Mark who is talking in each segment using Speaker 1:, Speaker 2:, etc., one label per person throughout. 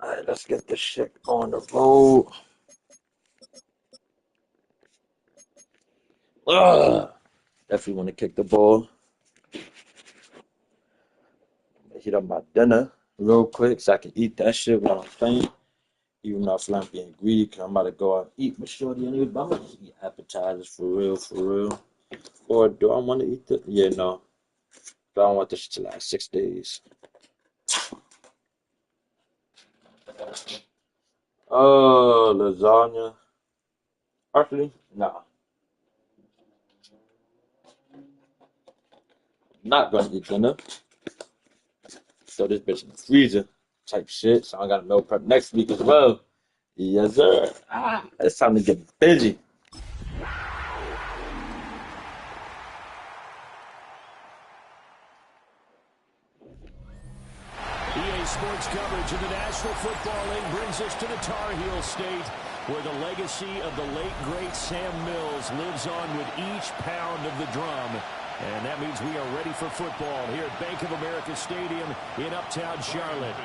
Speaker 1: All right, let's get this shit on the road. Definitely want to kick the ball. Heat up my dinner real quick so I can eat that shit while I'm playing. Even though I feel like I'm being greedy because I'm about to go out and eat with Shorty anyways. But I'm going to eat appetizers for real, for real. Or do I want to eat the? Yeah, no. But I don't want this shit to last 6 days. Oh, lasagna. Actually, nah. Not gonna eat dinner. So this bitch in the freezer type shit. So I got to meal prep next week as well. Yes, sir. It's time to get busy.
Speaker 2: EA Sports coverage of the National Football League brings us to the Tar Heel State, where the legacy of the late, great Sam Mills lives on with each pound of the drum. And that means we are ready for football here at Bank of America Stadium in Uptown Charlotte.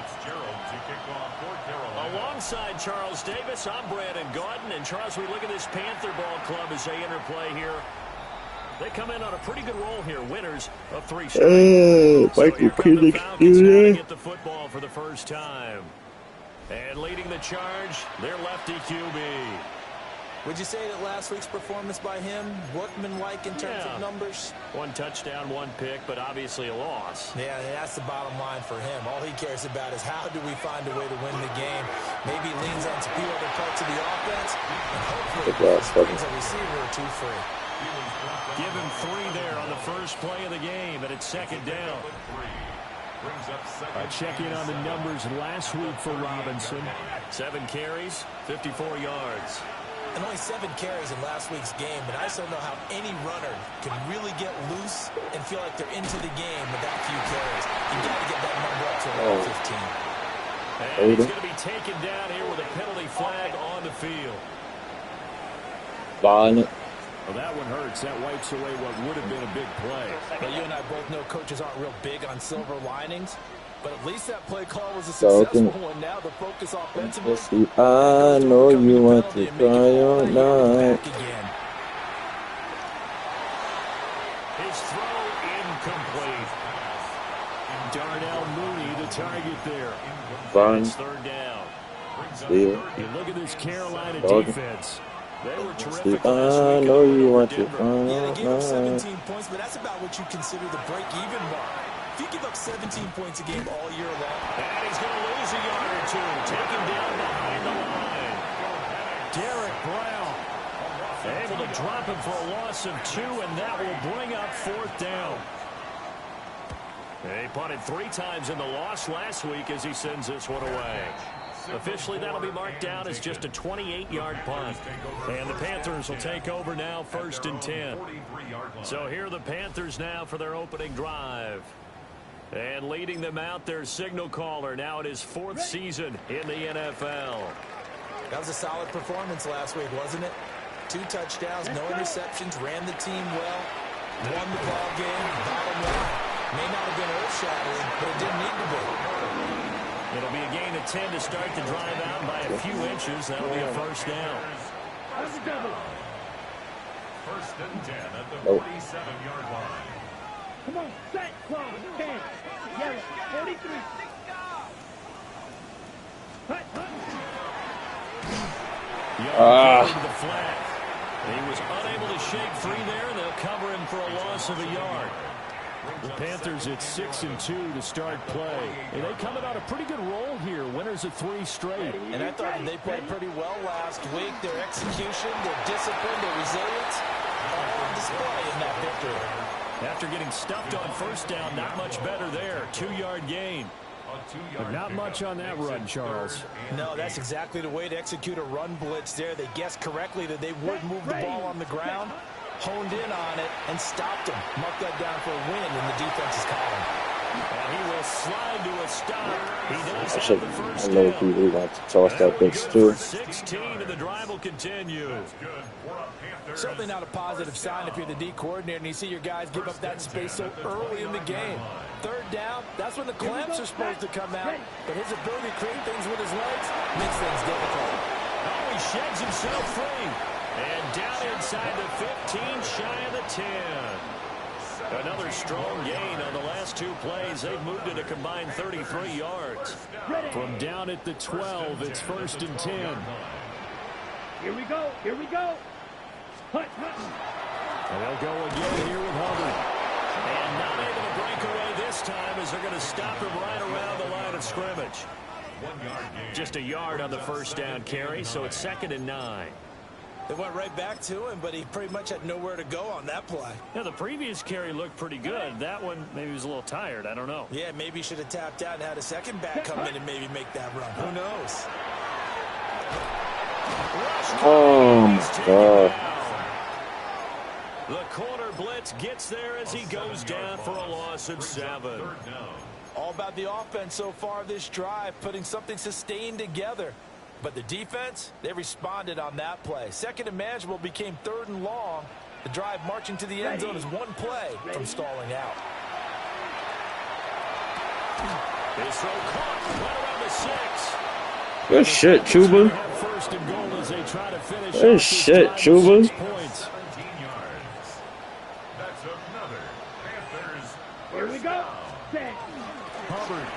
Speaker 2: Alongside Charles Davis, I'm Brandon Gaudin. And Charles, we look at this Panther ball club as they enter play here. They come in on a pretty good roll here, winners of 3 straight. So here come the Falcons now to get the football for the first time. And leading the charge, their lefty QB.
Speaker 3: Would you say that last week's performance by him, workmanlike in terms of numbers?
Speaker 2: 1 touchdown, 1 pick, but obviously a loss.
Speaker 3: Yeah, that's the bottom line for him. All he cares about is how do we find a way to win the game. Maybe he leans on a few other parts of the offense, and hopefully brings a receiver or 2 free.
Speaker 2: Give him 3 there on the first play of the game, and it's 2nd down. Check in on the numbers last week for Robinson. 7 carries, 54 yards.
Speaker 3: And only 7 carries in last week's game, but I just don't know how any runner can really get loose and feel like they're into the game with that few carries. You got to get that number up to around 15.
Speaker 2: And he's going to be taken down here with a penalty flag on the field.
Speaker 1: Well,
Speaker 2: that one hurts. That wipes away what would have been a big play.
Speaker 3: But you and I both know coaches aren't real big on silver linings. But at least that play call was a successful one. Now the focus offensively.
Speaker 1: I know you want to cry all night.
Speaker 2: His throw incomplete. Darnell Mooney, the target there. It's 3rd down. You look at this Carolina defense. They were terrific last week.
Speaker 1: I know you want to
Speaker 3: cry all night. They gave up 17 points, but that's about what you consider the break-even mark. If you give up 17 points a game all year long,
Speaker 2: and he's going to lose a yard or 2. Take him down behind the line. Derek Brown able to drop him for a loss of 2, and that will bring up 4th down. He punted 3 times in the loss last week as he sends this one away. Officially, that'll be marked down as just a 28-yard punt. And the Panthers will take over now, 1st and 10. So here are the Panthers now for their opening drive. And leading them out, their signal caller, now in his 4th season in the NFL.
Speaker 3: That was a solid performance last week, wasn't it? 2 touchdowns, no interceptions, ran the team well, won the ball game, bottom line. May not have been earth-shattering, but it didn't need to be.
Speaker 2: It'll be a gain of 10 to start the drive out by a few inches. That'll be a 1st down.
Speaker 4: 1st and 10 at the 47-yard line.
Speaker 5: Come on, set, close, 10, yellow, 43.
Speaker 2: To the flat. He was unable to shake free there, and they'll cover him for a loss of a yard. The Panthers at 6 and 2 to start play. And they coming on a pretty good roll here. Winners of 3 straight.
Speaker 3: And I thought they played pretty well last week. Their execution, their discipline, their resilience, all on display in that victory.
Speaker 2: After getting stuffed on 1st down, not much better there. 2-yard gain. But not much on that run, Charles.
Speaker 3: No, that's exactly the way to execute a run blitz there. They guessed correctly that they would move the ball on the ground, honed in on it, and stopped them. Marked that down for a win in the defense's column.
Speaker 2: And he will slide to a stop. He does
Speaker 1: I
Speaker 2: have
Speaker 1: should.
Speaker 2: the
Speaker 1: I
Speaker 2: first
Speaker 1: know
Speaker 2: down.
Speaker 1: he really wants to toss
Speaker 2: And
Speaker 1: that
Speaker 2: that'll be
Speaker 1: bitch
Speaker 2: good
Speaker 1: too.
Speaker 2: for 16, and the drive will continue.
Speaker 3: Certainly not a positive sign if you're the D coordinator and you see your guys give up that space so early in the game. Third down, that's when the clamps are supposed to come out. But his ability to create things with his legs makes things difficult.
Speaker 2: Oh, he sheds himself free. And down inside the 15, shy of the 10. Another strong gain on the last two plays. They've moved it a combined 33 yards. From down at the 12, it's 1st and 10.
Speaker 5: Here we go. Here we go. Hut.
Speaker 2: And they'll go again here with Hubbard. And not able to break away this time as they're going to stop him right around the line of scrimmage. Just a yard on the first down carry, so it's 2nd and 9.
Speaker 3: They went right back to him, but he pretty much had nowhere to go on that play.
Speaker 2: Yeah, the previous carry looked pretty good. That one, maybe he was a little tired. I don't know.
Speaker 3: Yeah, maybe he should have tapped out and had a second back come in and maybe make that run. Who knows?
Speaker 1: Oh my God.
Speaker 2: The corner blitz gets there as he goes down for a loss of 7.
Speaker 3: All about the offense so far this drive, putting something sustained together. But the defense, they responded on that play. 2nd and manageable became 3rd and long. The drive marching to the end zone is one play from stalling out.
Speaker 2: His throw caught right around the 6.
Speaker 1: Good shit, Chuba.
Speaker 2: First and goal as they try to finish
Speaker 1: Good
Speaker 2: off
Speaker 1: shit,
Speaker 2: this drive
Speaker 1: Chuba.
Speaker 2: with 6 points.
Speaker 4: 13 yards. That's another Panthers.
Speaker 5: Here we go. Set.
Speaker 2: Hubbard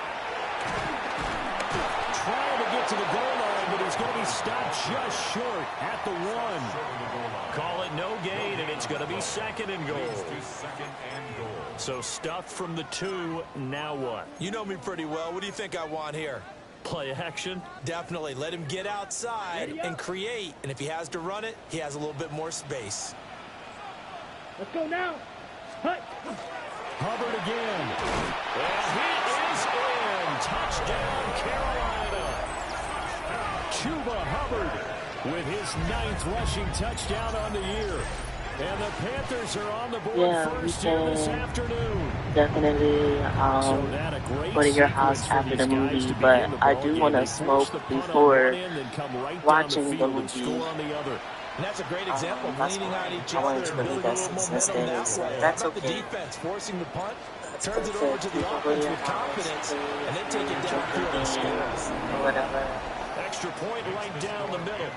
Speaker 2: trying to get to the goal line, but he's going to be stopped just short at the 1. Call it no gain, and it's going to be 2nd and goal. So stuffed from the 2. Now what?
Speaker 3: You know me pretty well. What do you think I want here?
Speaker 2: Play action?
Speaker 3: Definitely. Let him get outside and create. And if he has to run it, he has a little bit more space.
Speaker 5: Let's go now. Hut.
Speaker 2: Hubbard again. And he is in. Touchdown, Carolina. Chuba Hubbard with his 9th rushing touchdown on the year. And the Panthers are on the board first here this afternoon.
Speaker 6: Definitely go to your house after the movie, but I do want to smoke before watching the movie.
Speaker 3: And that's a great example of leaning on each
Speaker 6: I
Speaker 3: other
Speaker 6: wanted to
Speaker 3: and
Speaker 6: really
Speaker 3: building a
Speaker 6: get
Speaker 3: little
Speaker 6: some
Speaker 3: momentum that
Speaker 6: sustenance.
Speaker 3: way.
Speaker 6: That's
Speaker 3: How about the
Speaker 6: okay.
Speaker 3: defense forcing the punt,
Speaker 6: That's
Speaker 3: turns it over to the
Speaker 6: people
Speaker 3: offense
Speaker 6: go to
Speaker 3: with
Speaker 6: your house
Speaker 3: confidence,
Speaker 6: to
Speaker 3: and they take it downfield and score.
Speaker 6: or whatever.
Speaker 2: Extra point right down the middle.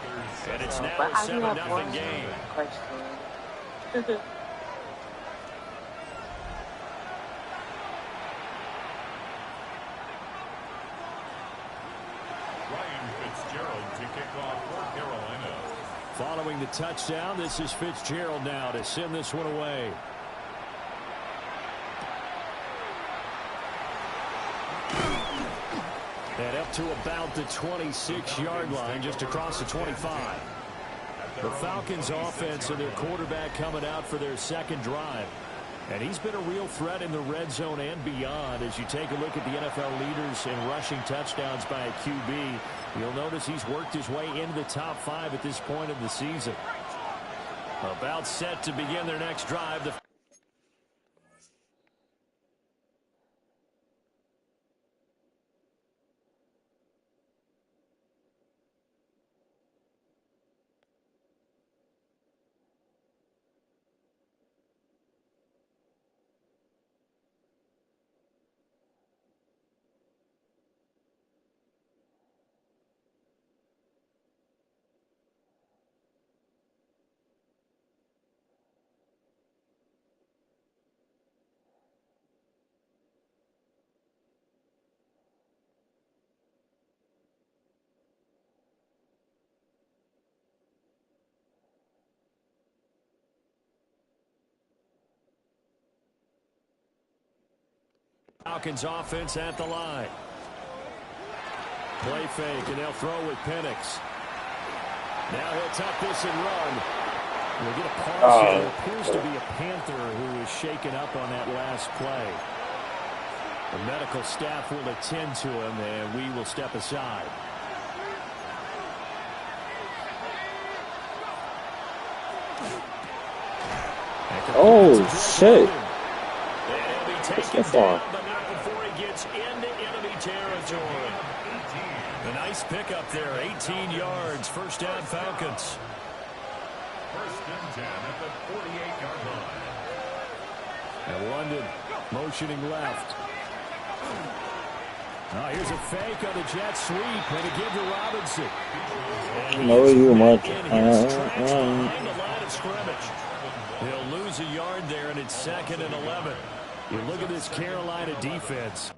Speaker 2: And it's now
Speaker 6: But
Speaker 2: a
Speaker 6: I do have
Speaker 2: 7-0
Speaker 6: one
Speaker 2: game.
Speaker 6: question.
Speaker 4: Ryan Fitzgerald to kick off for Carolina.
Speaker 2: Following the touchdown, this is Fitzgerald now to send this one away. And up to about the 26-yard line, just across the 25. The Falcons offense and their quarterback coming out for their 2nd drive. And he's been a real threat in the red zone and beyond. As you take a look at the NFL leaders in rushing touchdowns by a QB, you'll notice he's worked his way into the top 5 at this point of the season. About set to begin their next drive. The Falcons offense at the line. Play fake, and they'll throw with Penix. Now he'll tuck this and run. We'll get a pause here. There appears to be a Panther who is shaken up on that last play. The medical staff will attend to him, and we will step aside.
Speaker 1: Oh, shit. What's that for?
Speaker 2: Nice pickup there, 18 yards, first down Falcons.
Speaker 4: First and 10 at the 48-yard line.
Speaker 2: And London motioning left. Here's a fake on the jet sweep, and a give to Robinson.
Speaker 1: No, you much.
Speaker 2: Behind the line of scrimmage. He'll lose a yard there, and it's 2nd and 11. You look at this Carolina defense.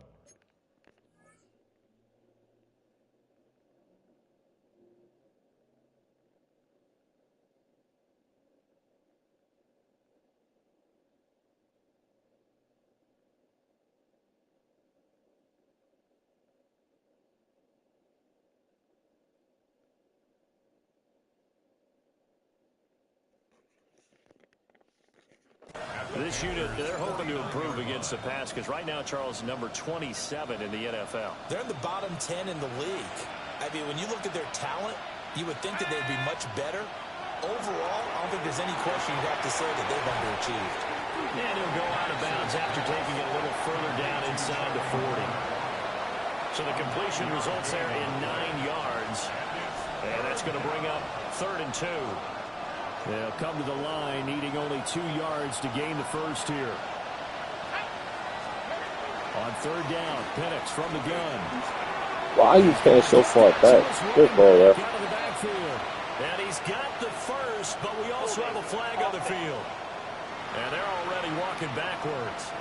Speaker 2: This unit, they're hoping to improve against the pass because right now, Charles, number 27 in the NFL.
Speaker 3: They're in the bottom 10 in the league. I mean, when you look at their talent, you would think that they'd be much better. Overall, I don't think there's any question you'd have to say that they've underachieved.
Speaker 2: And he'll go out of bounds after taking it a little further down inside the 40. So the completion results there in 9 yards. And that's going to bring up 3rd and 2. They'll come to the line, needing only 2 yards to gain the first here. On 3rd down, Penix from the gun.
Speaker 1: Why are you playing so far back? Good ball there.
Speaker 2: Out of the backfield. And he's got the first, but we also have a flag on the field. And they're already walking backwards.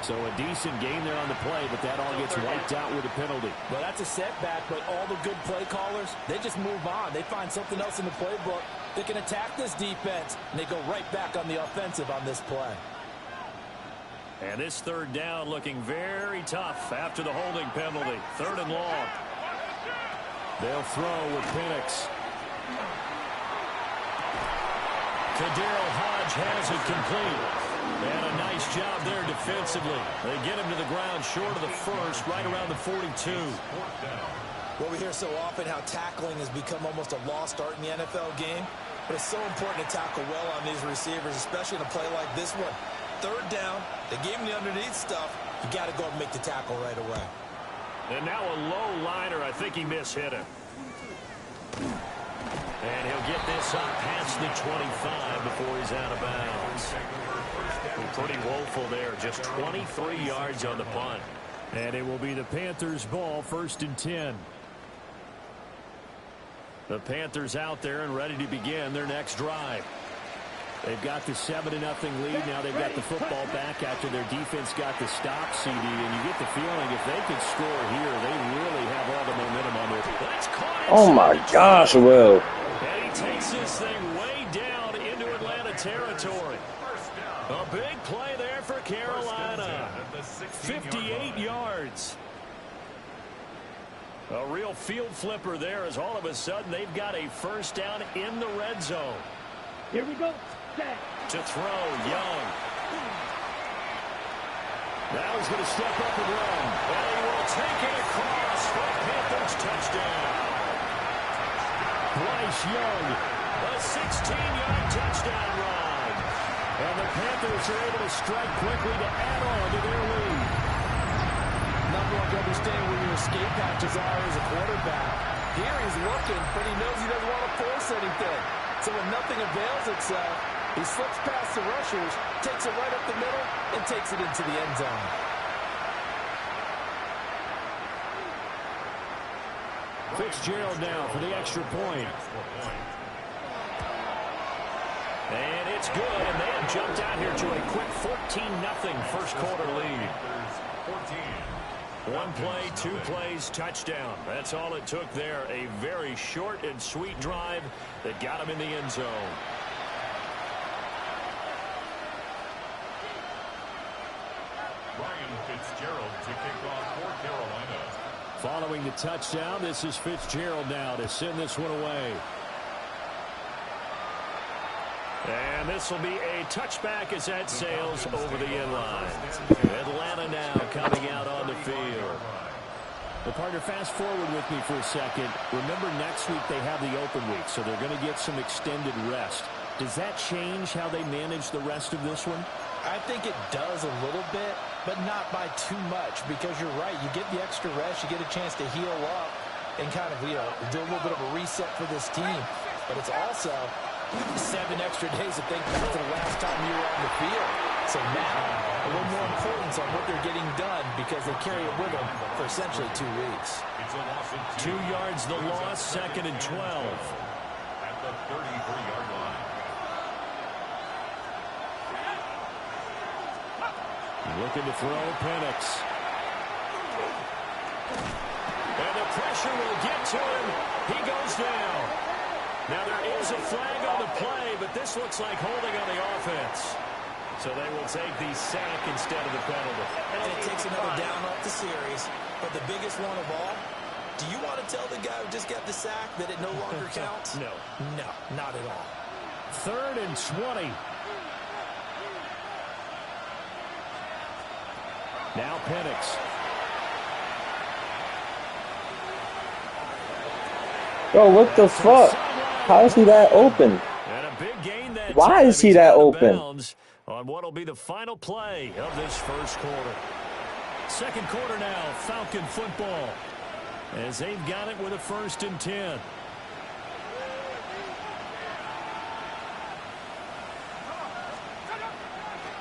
Speaker 2: So a decent gain there on the play, but that all gets wiped out with a penalty.
Speaker 3: Well, that's a setback, but all the good play callers, they just move on. They find something else in the playbook. They can attack this defense, and they go right back on the offensive on this play.
Speaker 2: And this 3rd down looking very tough after the holding penalty. 3rd and long. They'll throw with Penix. Daryl Hodge has it complete. And a nice job there defensively. They get him to the ground short of the first, right around the 42.
Speaker 3: Well, we hear so often how tackling has become almost a lost art in the NFL game. But it's so important to tackle well on these receivers, especially in a play like this one. 3rd down, they gave him the underneath stuff. You got to go and make the tackle right away.
Speaker 2: And now a low liner. I think he mishit him. And he'll get this up past the 25 before he's out of bounds. Pretty woeful there. Just 23 yards on the punt. And it will be the Panthers' ball, 1st and 10. The Panthers out there and ready to begin their next drive. They've got the 7-0 lead. Now they've got the football back after their defense got the stop, CD. And you get the feeling if they could score here, they really have all the momentum on their team.
Speaker 1: Oh, my gosh, Will.
Speaker 2: And he takes this thing way down into Atlanta territory. A big play there for Carolina. 58 yards. A real field flipper there as all of a sudden they've got a first down in the red zone.
Speaker 5: Here we go. Set.
Speaker 2: To throw, Young. Now he's going to step up and run. And he will take it across for a Panthers touchdown. Bryce Young, a 16-yard touchdown run. And the Panthers are able to strike quickly to add on to their lead.
Speaker 3: Not going to understand where your escape patches are as a quarterback. Here he's looking, but he knows he doesn't want to force anything. So when nothing avails itself, he slips past the rushers, takes it right up the middle, and takes it into the end zone.
Speaker 2: Fitzgerald now for the extra point. And it's good, and they have jumped out here to a quick 14-0 first quarter lead. 1 play, 2 plays, touchdown. That's all it took there. A very short and sweet drive that got him in the end zone.
Speaker 4: Ryan Fitzgerald to kick off for Carolina.
Speaker 2: Following the touchdown, this is Fitzgerald now to send this one away. And this will be a touchback as that sails over the end line. Atlanta now coming out on the field. The partner, fast forward with me for a second. Remember, next week they have the open week, so they're going to get some extended rest. Does that change how they manage the rest of this one?
Speaker 3: I think it does a little bit, but not by too much, because you're right. You get the extra rest. You get a chance to heal up. and kind of, do a little bit of a reset for this team. But it's also 7 extra days to think back to the last time you were on the field. So now, a little more importance on what they're getting done because they carry it with them for essentially 2 weeks.
Speaker 2: 2 yards the loss, 2nd and 12.
Speaker 4: At the 33-yard line.
Speaker 2: Looking to throw, Penix. And the pressure will get to him. He goes down. Now there is a flag on the play, but this looks like holding on the offense. So they will take the sack instead of the penalty.
Speaker 3: And it takes another down off the series. But the biggest one of all, do you want to tell the guy who just got the sack that it no longer counts?
Speaker 2: No.
Speaker 3: No, not at all.
Speaker 2: 3rd and 20. Now Penix.
Speaker 1: Bro, what the fuck? How is he that open?
Speaker 2: And a big gain that
Speaker 1: Why
Speaker 2: time.
Speaker 1: is he
Speaker 2: He's
Speaker 1: that
Speaker 2: out of
Speaker 1: open?
Speaker 2: bounds on what will be the final play of this first quarter. Second quarter now, Falcon football. As they've got it with a 1st and 10.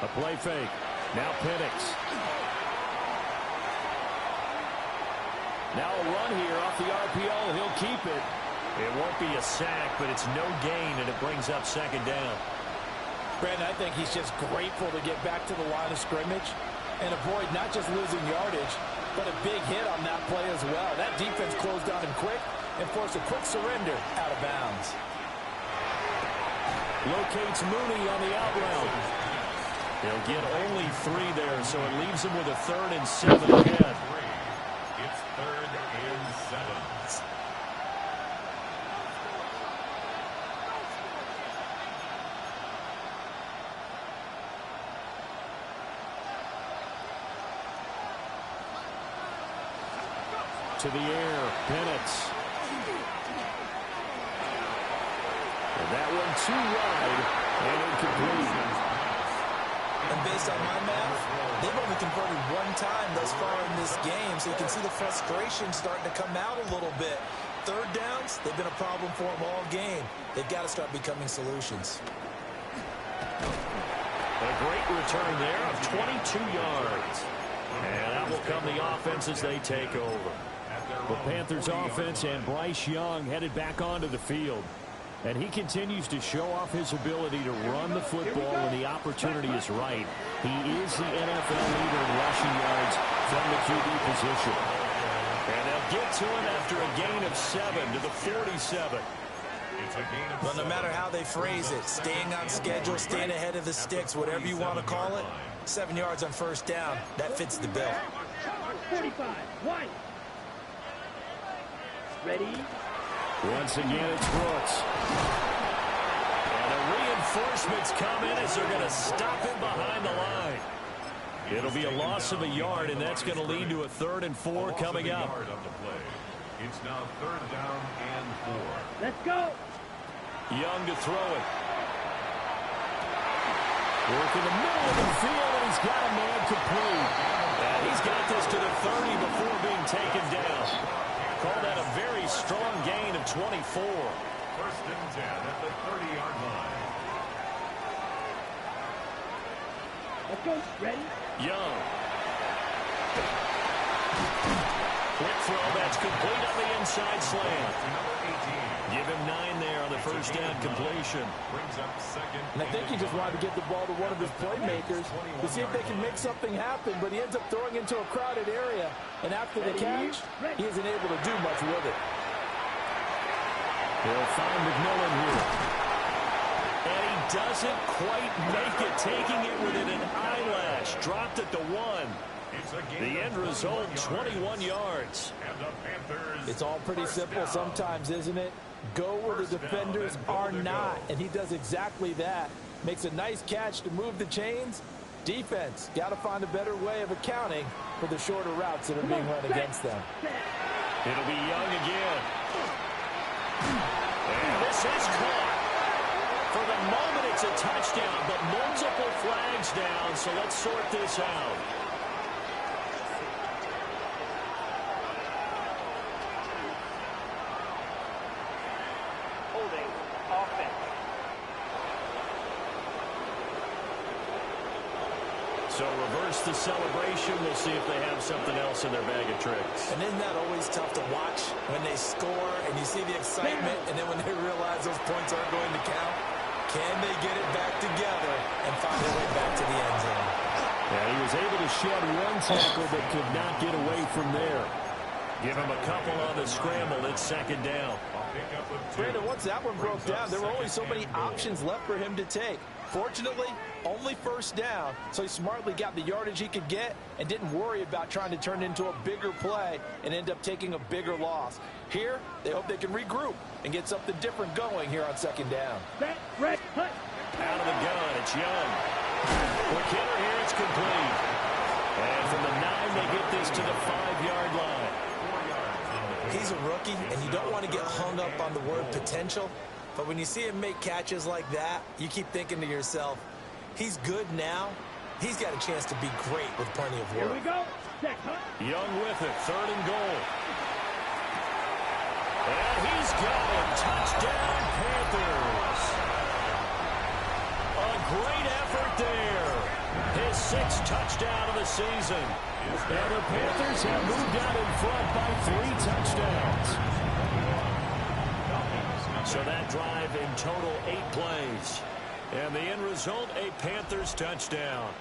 Speaker 2: A play fake. Now Penix. Now a run here off the RPO. He'll keep it. It won't be a sack, but it's no gain, and it brings up 2nd down.
Speaker 3: Brandon, I think he's just grateful to get back to the line of scrimmage and avoid not just losing yardage, but a big hit on that play as well. That defense closed on him quick and forced a quick surrender out of bounds.
Speaker 2: Locates Mooney on the out route. He'll get only 3 there, so it leaves him with a 3rd and 7 again.
Speaker 4: It's 3rd and 7.
Speaker 2: To the air, Penix. And that one too wide and incomplete.
Speaker 3: And based on my math, they've only converted 1 time thus far in this game, so you can see the frustration starting to come out a little bit. 3rd downs, they've been a problem for them all game. They've got to start becoming solutions.
Speaker 2: A great return there of 22 yards. And that will come the offense as they take over. The Panthers offense and Bryce Young headed back onto the field. And he continues to show off his ability to run the football when the opportunity is right. He is the NFL leader in rushing yards from the QB position. And they'll get to him after a gain of 7 to the 47.
Speaker 3: Well, no matter how they phrase it, staying on schedule, staying ahead of the sticks, whatever you want to call it, 7 yards on 1st down, that fits the bill.
Speaker 5: 45, White. Ready?
Speaker 2: Once again, it's Brooks. And the reinforcements come in as they're going to stop him behind the line. It'll be a loss of a yard, and that's going to lead to a 3rd and 4 coming up.
Speaker 4: It's now 3rd down and 4.
Speaker 5: Let's go.
Speaker 2: Young to throw it. Work in the middle of the field, and he's got a man complete. And he's got this to the 30 before being taken down. Call that a very strong gain of 24.
Speaker 4: 1st and 10 at the 30-yard line.
Speaker 5: Let's go. Ready?
Speaker 2: Young. Quick throw, that's complete on the inside slant. Give him 9 there on the 1st down completion.
Speaker 4: Brings up 2nd.
Speaker 3: And I think he just wanted to give the ball to one of his playmakers to see if they can make something happen, but he ends up throwing into a crowded area. And after the catch, he isn't able to do much with it.
Speaker 2: They'll find McMillan here. And he doesn't quite make it, taking it within an eyelash. Dropped at the 1. The end result, 21 yards.
Speaker 4: And the Panthers.
Speaker 3: It's all pretty simple sometimes, isn't it? Go where the defenders are not, and he does exactly that. Makes a nice catch to move the chains. Defense, got to find a better way of accounting for the shorter routes that are being run against them.
Speaker 2: It'll be Young again. And this is caught. For the moment, it's a touchdown, but multiple flags down, so let's sort this out. So reverse the celebration. We'll see if they have something else in their bag of tricks.
Speaker 3: And isn't that always tough to watch when they score and you see the excitement, and then when they realize those points aren't going to count? Can they get it back together and find their way back to the end zone?
Speaker 2: Yeah, he was able to shed one tackle but could not get away from there. Give him a couple on the scramble. It's second down.
Speaker 3: Brandon, once that one broke down, there were only so many options left for him to take. Fortunately, only first down, so he smartly got the yardage he could get and didn't worry about trying to turn it into a bigger play and end up taking a bigger loss. Here, they hope they can regroup and get something different going here on second down.
Speaker 2: Out of the gun, it's Young. Quick hitter here, it's complete. And from the 9, they get this to the 5-yard line.
Speaker 3: He's a rookie, and you don't want to get hung up on the word potential. But when you see him make catches like that, you keep thinking to yourself, he's good now. He's got a chance to be great with plenty of work.
Speaker 5: Here we go.
Speaker 2: Young with it, 3rd and goal. And he's got it. Touchdown, Panthers. A great effort there. His 6th touchdown of the season. And the Panthers have moved out in front by 3 touchdowns. So that drive in total 8 plays. And the end result, a Panthers touchdown.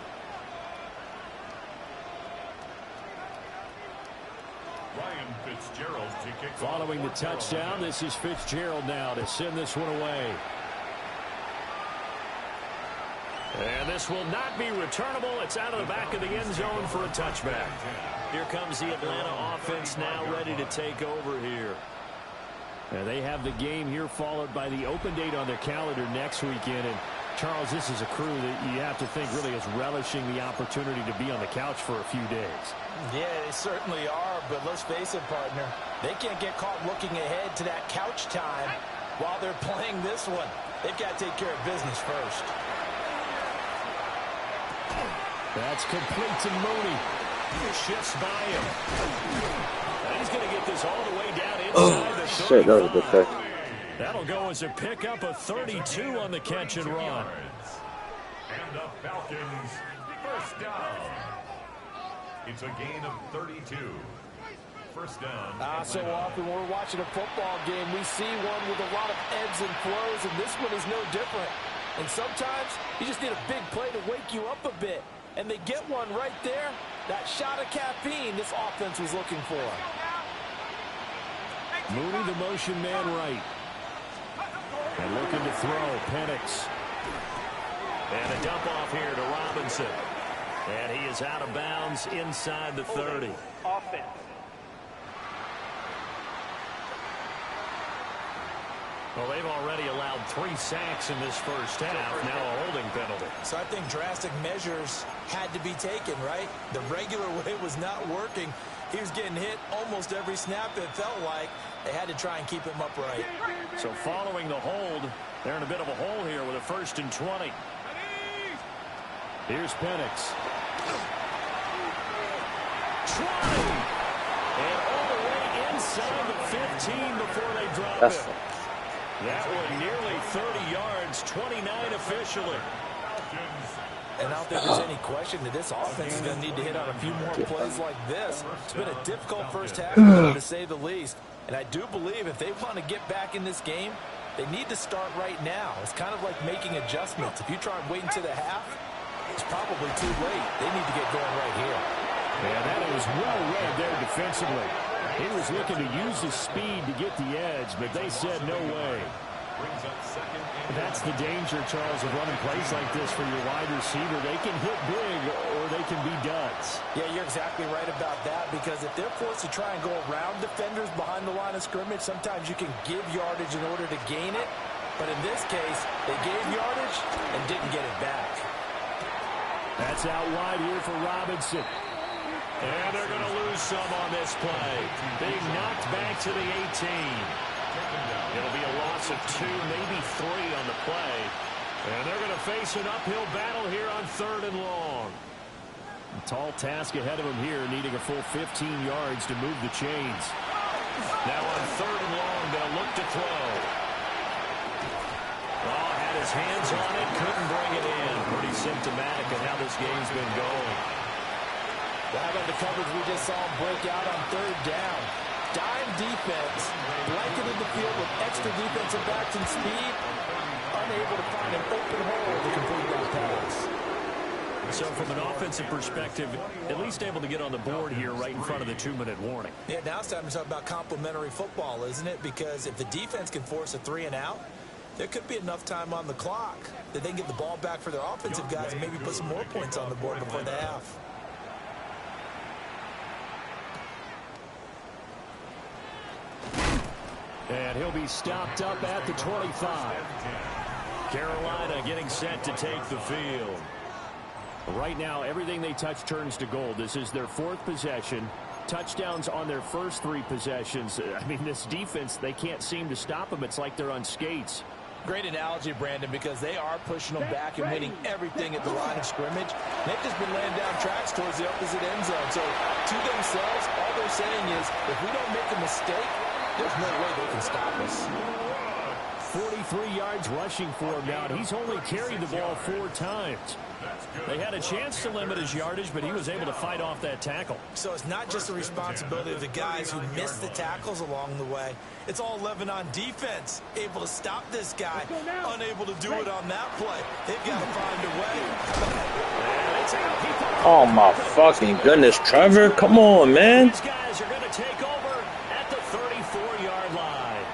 Speaker 4: Ryan Fitzgerald to kick off.
Speaker 2: Following the touchdown, this is Fitzgerald now to send this one away. And this will not be returnable. It's out of the back of the end zone for a touchback. Here comes the Atlanta offense now ready to take over here. And they have the game here followed by the open date on their calendar next weekend. And Charles, this is a crew that you have to think really is relishing the opportunity to be on the couch for a few days.
Speaker 3: Yeah, they certainly are, but let's face it, partner. They can't get caught looking ahead to that couch time while they're playing this one. They've got to take care of business first.
Speaker 2: That's complete to Mooney. Shifts by him. And he's going to get this all the way down inside the 35.
Speaker 1: Shit, that was a good pick.
Speaker 2: That'll go as a pickup of 32 on the catch and run.
Speaker 4: And the Falcons, first down. It's a gain of 32. First down.
Speaker 3: So often when we're watching a football game, we see one with a lot of ebbs and flows, and this one is no different. And sometimes you just need a big play to wake you up a bit. And they get one right there. That shot of caffeine this offense was looking for.
Speaker 2: Mooney, the motion man right. And looking to throw, Penix. And a dump off here to Robinson. And he is out of bounds inside the 30.
Speaker 5: Offense.
Speaker 2: Well, they've already allowed 3 sacks in this first half. Now a holding penalty.
Speaker 3: So I think drastic measures had to be taken, right? The regular way was not working. He was getting hit almost every snap, it felt like. They had to try and keep him upright.
Speaker 2: So following the hold, they're in a bit of a hole here with a 1st and 20. Here's Penix. Trying. And all the way inside the 15 before they drop it. That one nearly 30 yards, 29 officially.
Speaker 3: And I don't think there's any question that this offense is going to need to hit on a few more plays like this. It's been a difficult first half, to say the least. And I do believe if they want to get back in this game, they need to start right now. It's kind of like making adjustments. If you try and wait until the half, it's probably too late. They need to get going right here.
Speaker 2: Yeah, that was well read there defensively. He was looking to use his speed to get the edge, but they said no way. That's the danger, Charles, of running plays like this for your wide receiver. They can hit big or they can be duds.
Speaker 3: Yeah, you're exactly right about that, because if they're forced to try and go around defenders behind the line of scrimmage, sometimes you can give yardage in order to gain it. But in this case, they gave yardage and didn't get it back.
Speaker 2: That's out wide here for Robinson. And they're going to lose some on this play. Being knocked back to the 18. It'll be a loss of 2, maybe 3 on the play. And they're going to face an uphill battle here on 3rd and long. A tall task ahead of them here, needing a full 15 yards to move the chains. Now on 3rd and long, they'll look to throw. Oh, had his hands on it, couldn't bring it in. Pretty symptomatic of how this game's been going.
Speaker 3: How about the coverage we just saw him break out on third down? Dime defense, blanketed the field with extra defensive backs and speed, unable to find an open hole to complete that pass.
Speaker 2: So from an offensive perspective, at least able to get on the board here right in front of the 2-minute warning.
Speaker 3: Yeah, now it's time to talk about complementary football, isn't it? Because if the defense can force a 3-and-out, there could be enough time on the clock that they can get the ball back for their offensive guys and maybe put some more points on the board before the half.
Speaker 2: And he'll be stopped up at the 25. Carolina getting set to take the field. Right now, everything they touch turns to gold. This is their 4th possession. Touchdowns on their first 3 possessions. I mean, this defense, they can't seem to stop them. It's like they're on skates.
Speaker 3: Great analogy, Brandon, because they are pushing them back and winning everything at the line of scrimmage. They've just been laying down tracks towards the opposite end zone. So, to themselves, all they're saying is, if we don't make a mistake, there's no way they can stop us.
Speaker 2: 43 yards rushing for him now, and he's only carried the ball 4 times. They had a chance to limit his yardage, but he was able to fight off that tackle.
Speaker 3: So it's not just the responsibility of the guys who missed the tackles along the way. It's all 11 on defense, able to stop this guy, unable to do it on that play. They've got to find a way.
Speaker 1: Oh my fucking goodness, Trevor, come on, man.
Speaker 2: These guys are going to take over at the 34-yard line.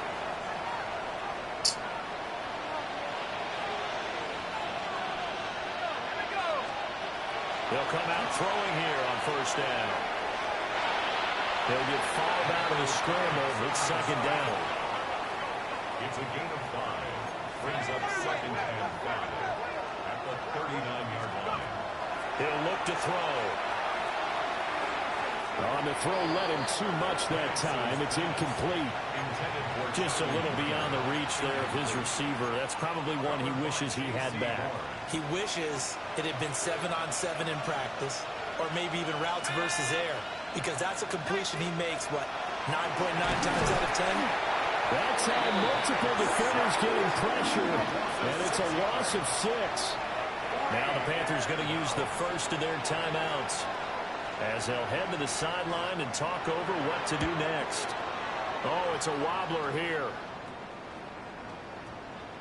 Speaker 2: They'll come out throwing here on first down. They'll get 5 out of the scramble. It's 2nd down.
Speaker 4: It's a gain of 5. Brings up 2nd and 5 at the 39-yard line.
Speaker 2: He'll look to throw. On the throw, let him too much that time. It's incomplete. Just a little beyond the reach there of his receiver. That's probably one he wishes he had back.
Speaker 3: He wishes it had been 7-on-7 in practice, or maybe even routes versus air, because that's a completion he makes, what, 9.9 times out of 10?
Speaker 2: That time, multiple defenders getting pressure, and it's a loss of 6. Now the Panthers going to use the first of their timeouts as they'll head to the sideline and talk over what to do next. Oh, it's a wobbler here.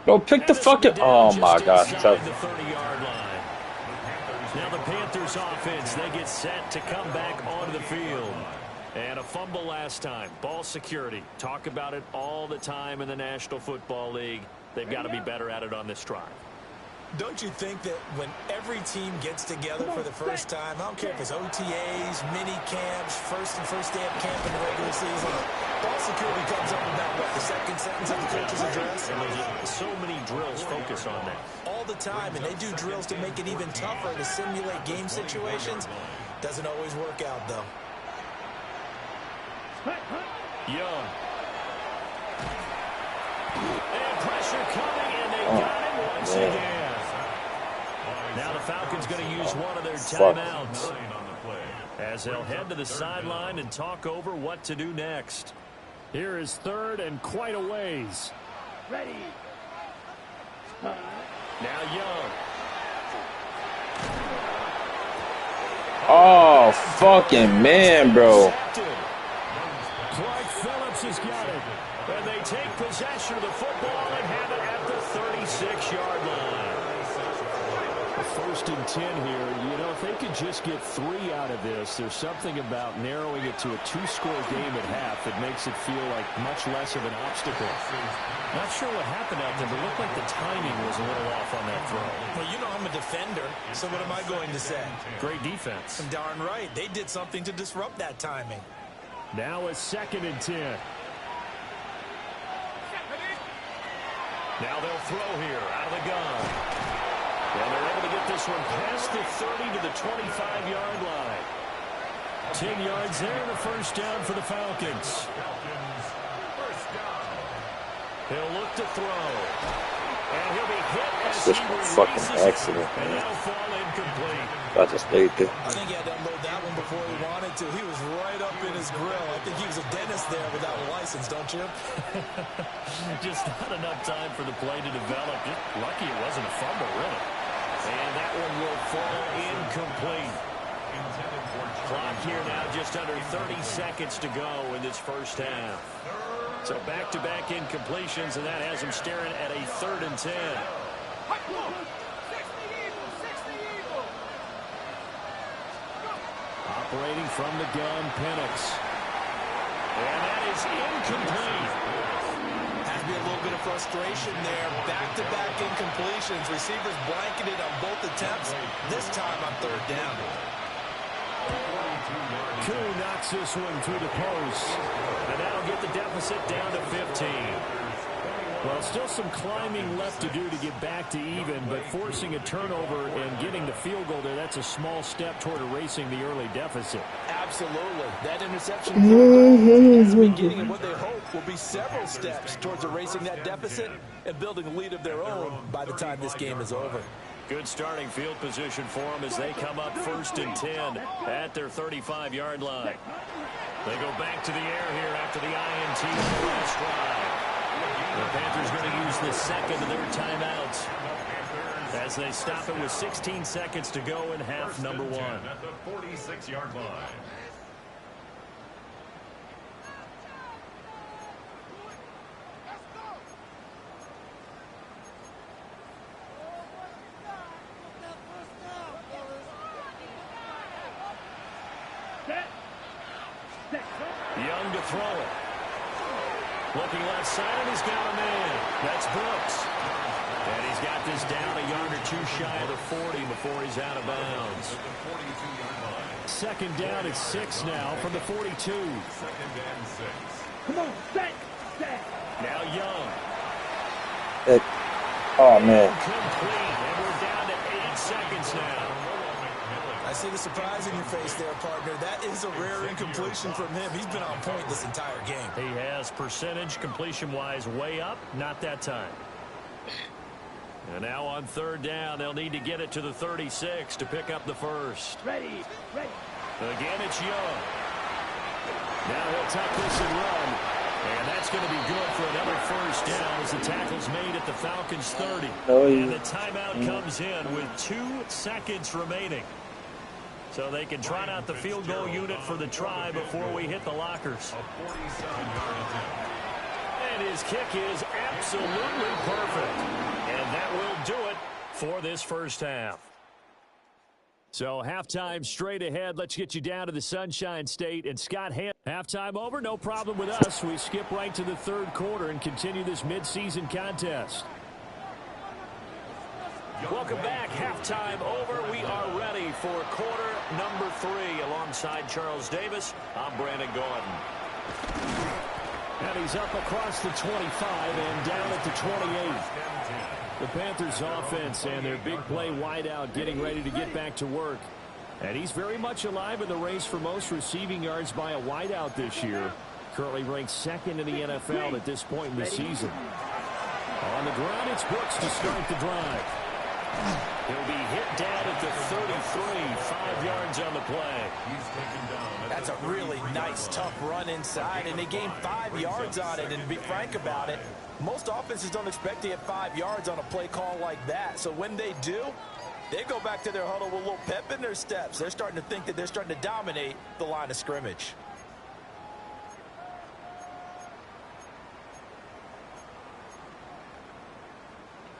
Speaker 1: Go pick the fucking... Oh my gosh, Trevor.
Speaker 2: The 30-yard line. Now the Panthers offense, they get set to come back onto the field. And a fumble last time. Ball security. Talk about it all the time in the National Football League. They've got to be better at it on this drive.
Speaker 3: Don't you think that when every team gets together for the first time, I don't care if it's OTAs, mini camps, first day of camp in the regular season, ball security comes up about, what, the second sentence of the coach's address?
Speaker 2: And there's so many drills focus on that.
Speaker 3: All the time, and they do drills to make it even tougher to simulate game situations. Doesn't always work out, though.
Speaker 2: Young. And pressure coming, and they got him once again. Now the Falcons going to use one of their timeouts as they'll head to the sideline and talk over what to do next. Here is 3rd and quite a ways.
Speaker 5: Ready.
Speaker 2: Now Young.
Speaker 1: Oh, fucking man, bro.
Speaker 2: Clark Phillips has got it. And they take possession of the football and have it at the 36-yard line. 1st and 10 here. You know, if they could just get 3 out of this, there's something about narrowing it to a 2-score game at half that makes it feel like much less of an obstacle. Not sure what happened out there, but it looked like the timing was a little off on that throw.
Speaker 3: Well, you know I'm a defender, so what am I going to say?
Speaker 2: Great defense.
Speaker 3: Darn right. They did something to disrupt that timing.
Speaker 2: Now it's 2nd and 10. Now they'll throw here out of the gun. And they're able to get this one past the 30 to the 25-yard line. 10 yards there and a first down for the Falcons. He'll look to throw. And he'll be hit as
Speaker 1: This
Speaker 2: he
Speaker 1: was a
Speaker 2: releases
Speaker 1: fucking
Speaker 2: it,
Speaker 1: accident,
Speaker 2: and
Speaker 1: man.
Speaker 2: that'll fall incomplete.
Speaker 1: I just stayed there.
Speaker 3: I think he had to unload that one before he wanted to. He was right up in his grill. I think he was a dentist there without a license, don't you?
Speaker 2: Just not enough time for the play to develop. Just lucky it wasn't a fumble, really. And that one will fall incomplete. Clock here now just under 30 seconds to go in this first half. So back-to-back incompletions, and that has them staring at a 3rd and 10. Operating from the gun, Penix. And that is incomplete.
Speaker 3: Has to be a little bit of frustration there. Back-to-back incompletions. Receivers blanketed on both attempts. This time on 3rd down.
Speaker 2: Koo knocks this one through the post. And that'll get the deficit down to 15. Well, still some climbing left to do to get back to even, but forcing a turnover and getting the field goal there, that's a small step toward erasing the early deficit.
Speaker 3: Absolutely. That interception is the beginning of what they hope will be several steps towards erasing that deficit and building a lead of their own by the time this game is over.
Speaker 2: Good starting field position for them as they come up 1st and 10 at their 35-yard line. They go back to the air here after the INT in the last drive. The Panthers going to use the second of their timeouts as they stop it with 16 seconds to go in half number 1.
Speaker 4: At the 46-yard line.
Speaker 2: Young to throw it. Looking left side, and he's got a man. That's Brooks. And he's got this down a yard or two shy of the 40 before he's out of bounds. 2nd down at 6 now from the 42.
Speaker 4: 2nd and 6.
Speaker 5: Come on, set.
Speaker 2: Now Young.
Speaker 1: Oh, man.
Speaker 2: Complete, and we're down to 8 seconds now.
Speaker 3: I see the surprise in your face there, partner. That is a rare incompletion from him. He's been on point this entire game.
Speaker 2: He has percentage completion-wise way up, not that time. And now on 3rd down, they'll need to get it to the 36 to pick up the first.
Speaker 5: Ready.
Speaker 2: Again, it's Young. Now he'll tuck this and run. And that's going to be good for another first down as the tackle's made at the Falcons' 30. And the timeout comes in with 2 seconds remaining. So they can trot out the field goal unit for the try before we hit the lockers.
Speaker 4: A 47-yard attempt.
Speaker 2: And his kick is absolutely perfect. And that will do it for this first half. So halftime straight ahead. Let's get you down to the Sunshine State. And Scott Hand. Halftime over, no problem with us. We skip right to the 3rd quarter and continue this midseason contest. Welcome back. Halftime over. We are ready for quarter number 3 alongside Charles Davis. I'm Brandon Gordon. And he's up across the 25 and down at the 28. The Panthers offense and their big play wideout getting ready to get back to work. And he's very much alive in the race for most receiving yards by a wideout this year. Currently ranked 2nd in the NFL at this point in the season. On the ground, it's Brooks to start the drive. He'll be hit down at the 33, 5 yards on the play.
Speaker 4: He's taken down.
Speaker 3: That's a really nice, tough run inside, and they gained 5 yards on it. And to be frank about it, most offenses don't expect to get 5 yards on a play call like that. So when they do, they go back to their huddle with a little pep in their steps. They're starting to think that they're starting to dominate the line of scrimmage.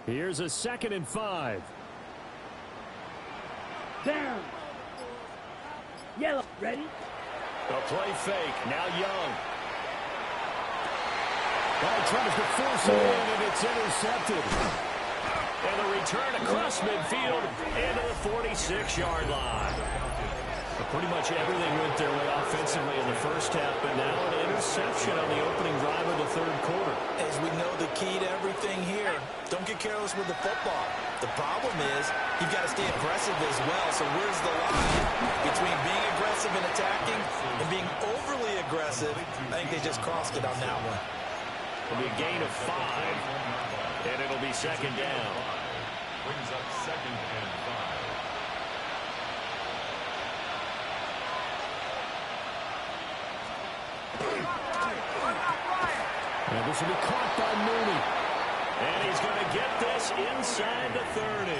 Speaker 2: Here's a 2nd and 5.
Speaker 5: Down. Yellow. Ready?
Speaker 2: A play fake. Now Young. Ball tries to force it in, and it's intercepted. And a return across midfield into the 46-yard line. Pretty much everything went their way offensively in the first half, but now an interception on the opening drive of the 3rd quarter.
Speaker 3: As we know, the key to everything here, don't get careless with the football. The problem is you've got to stay aggressive as well. So where's the line between being aggressive and attacking and being overly aggressive? I think they just crossed it on that one.
Speaker 2: It'll be a gain of 5, and it'll be second down.
Speaker 4: Brings up second and 5.
Speaker 2: And this will be caught by Mooney. And he's going to get this inside the 30.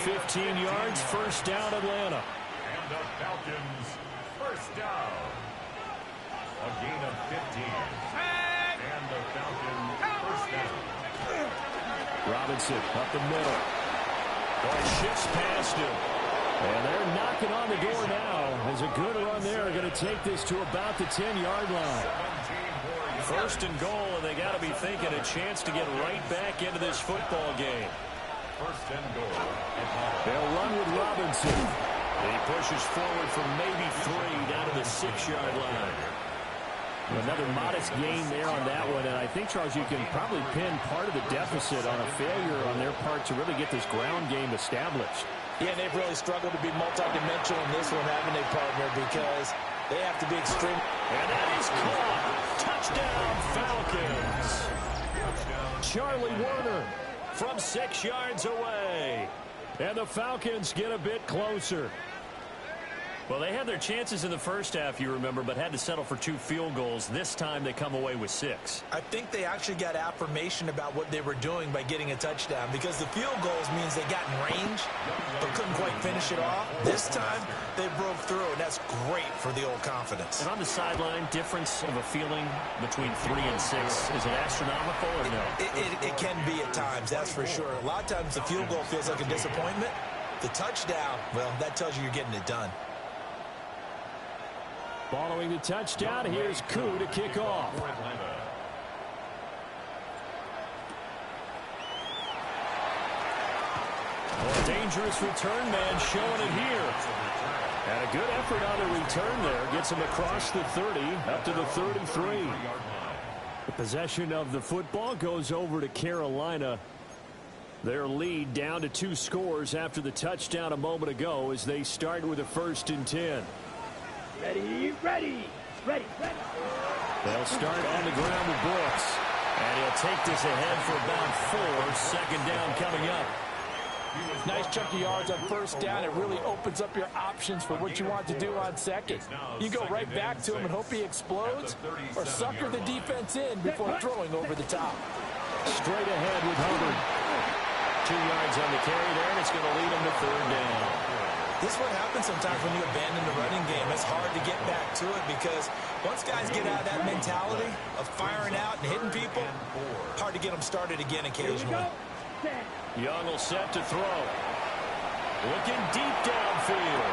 Speaker 2: 15 yards, first down, Atlanta.
Speaker 4: And the Falcons, first down. A gain of 15. And the Falcons, first down.
Speaker 2: Robinson up the middle. Boy, shifts past him. And they're knocking on the door now. As a good run there, going to take this to about the 10-yard line. First and goal, and they got to be thinking a chance to get right back into this football game.
Speaker 4: First and goal.
Speaker 2: They'll run with Robinson. He pushes forward from maybe 3 down to the 6-yard line. Another modest gain there on that one, and I think, Charles, you can probably pin part of the deficit on a failure on their part to really get this ground game established.
Speaker 3: Yeah, and they've really struggled to be multidimensional in this one, haven't they, partner, because they have to be extreme.
Speaker 2: And that is caught. Touchdown, Falcons. Charlie Werner from 6 yards away. And the Falcons get a bit closer. Well, they had their chances in the first half, you remember, but had to settle for 2 field goals. This time they come away with 6.
Speaker 3: I think they actually got affirmation about what they were doing by getting a touchdown, because the field goals means they got in range but couldn't quite finish it off. This time they broke through, and that's great for the old confidence.
Speaker 2: And on the sideline, difference of a feeling between 3 and 6, is it astronomical or no?
Speaker 3: It can be at times, that's for sure. A lot of times the field goal feels like a disappointment. The touchdown, well, that tells you you're getting it done.
Speaker 2: Following the touchdown, here's Koo to kick off. A dangerous return man showing it here. And a good effort on the return there. Gets him across the 30, up to the 33. The possession of the football goes over to Carolina. Their lead down to 2 scores after the touchdown a moment ago as they start with a 1st and 10.
Speaker 5: Ready, ready, ready, ready.
Speaker 2: They'll start on the ground with Brooks. And he'll take this ahead for about 4. Second down coming up.
Speaker 7: Nice chunky yards on first down. It really opens up your options for what you want to do on second. You go right back to him and hope he explodes, or sucker the defense in before throwing over the top.
Speaker 2: Straight ahead with Hubbard. 2 yards on the carry there, and it's going to lead him to 3rd down.
Speaker 3: This is what happens sometimes when you abandon the running game. It's hard to get back to it because once guys get out of that mentality of firing out and hitting people, hard to get them started again occasionally.
Speaker 2: Young will set to throw. Looking deep downfield.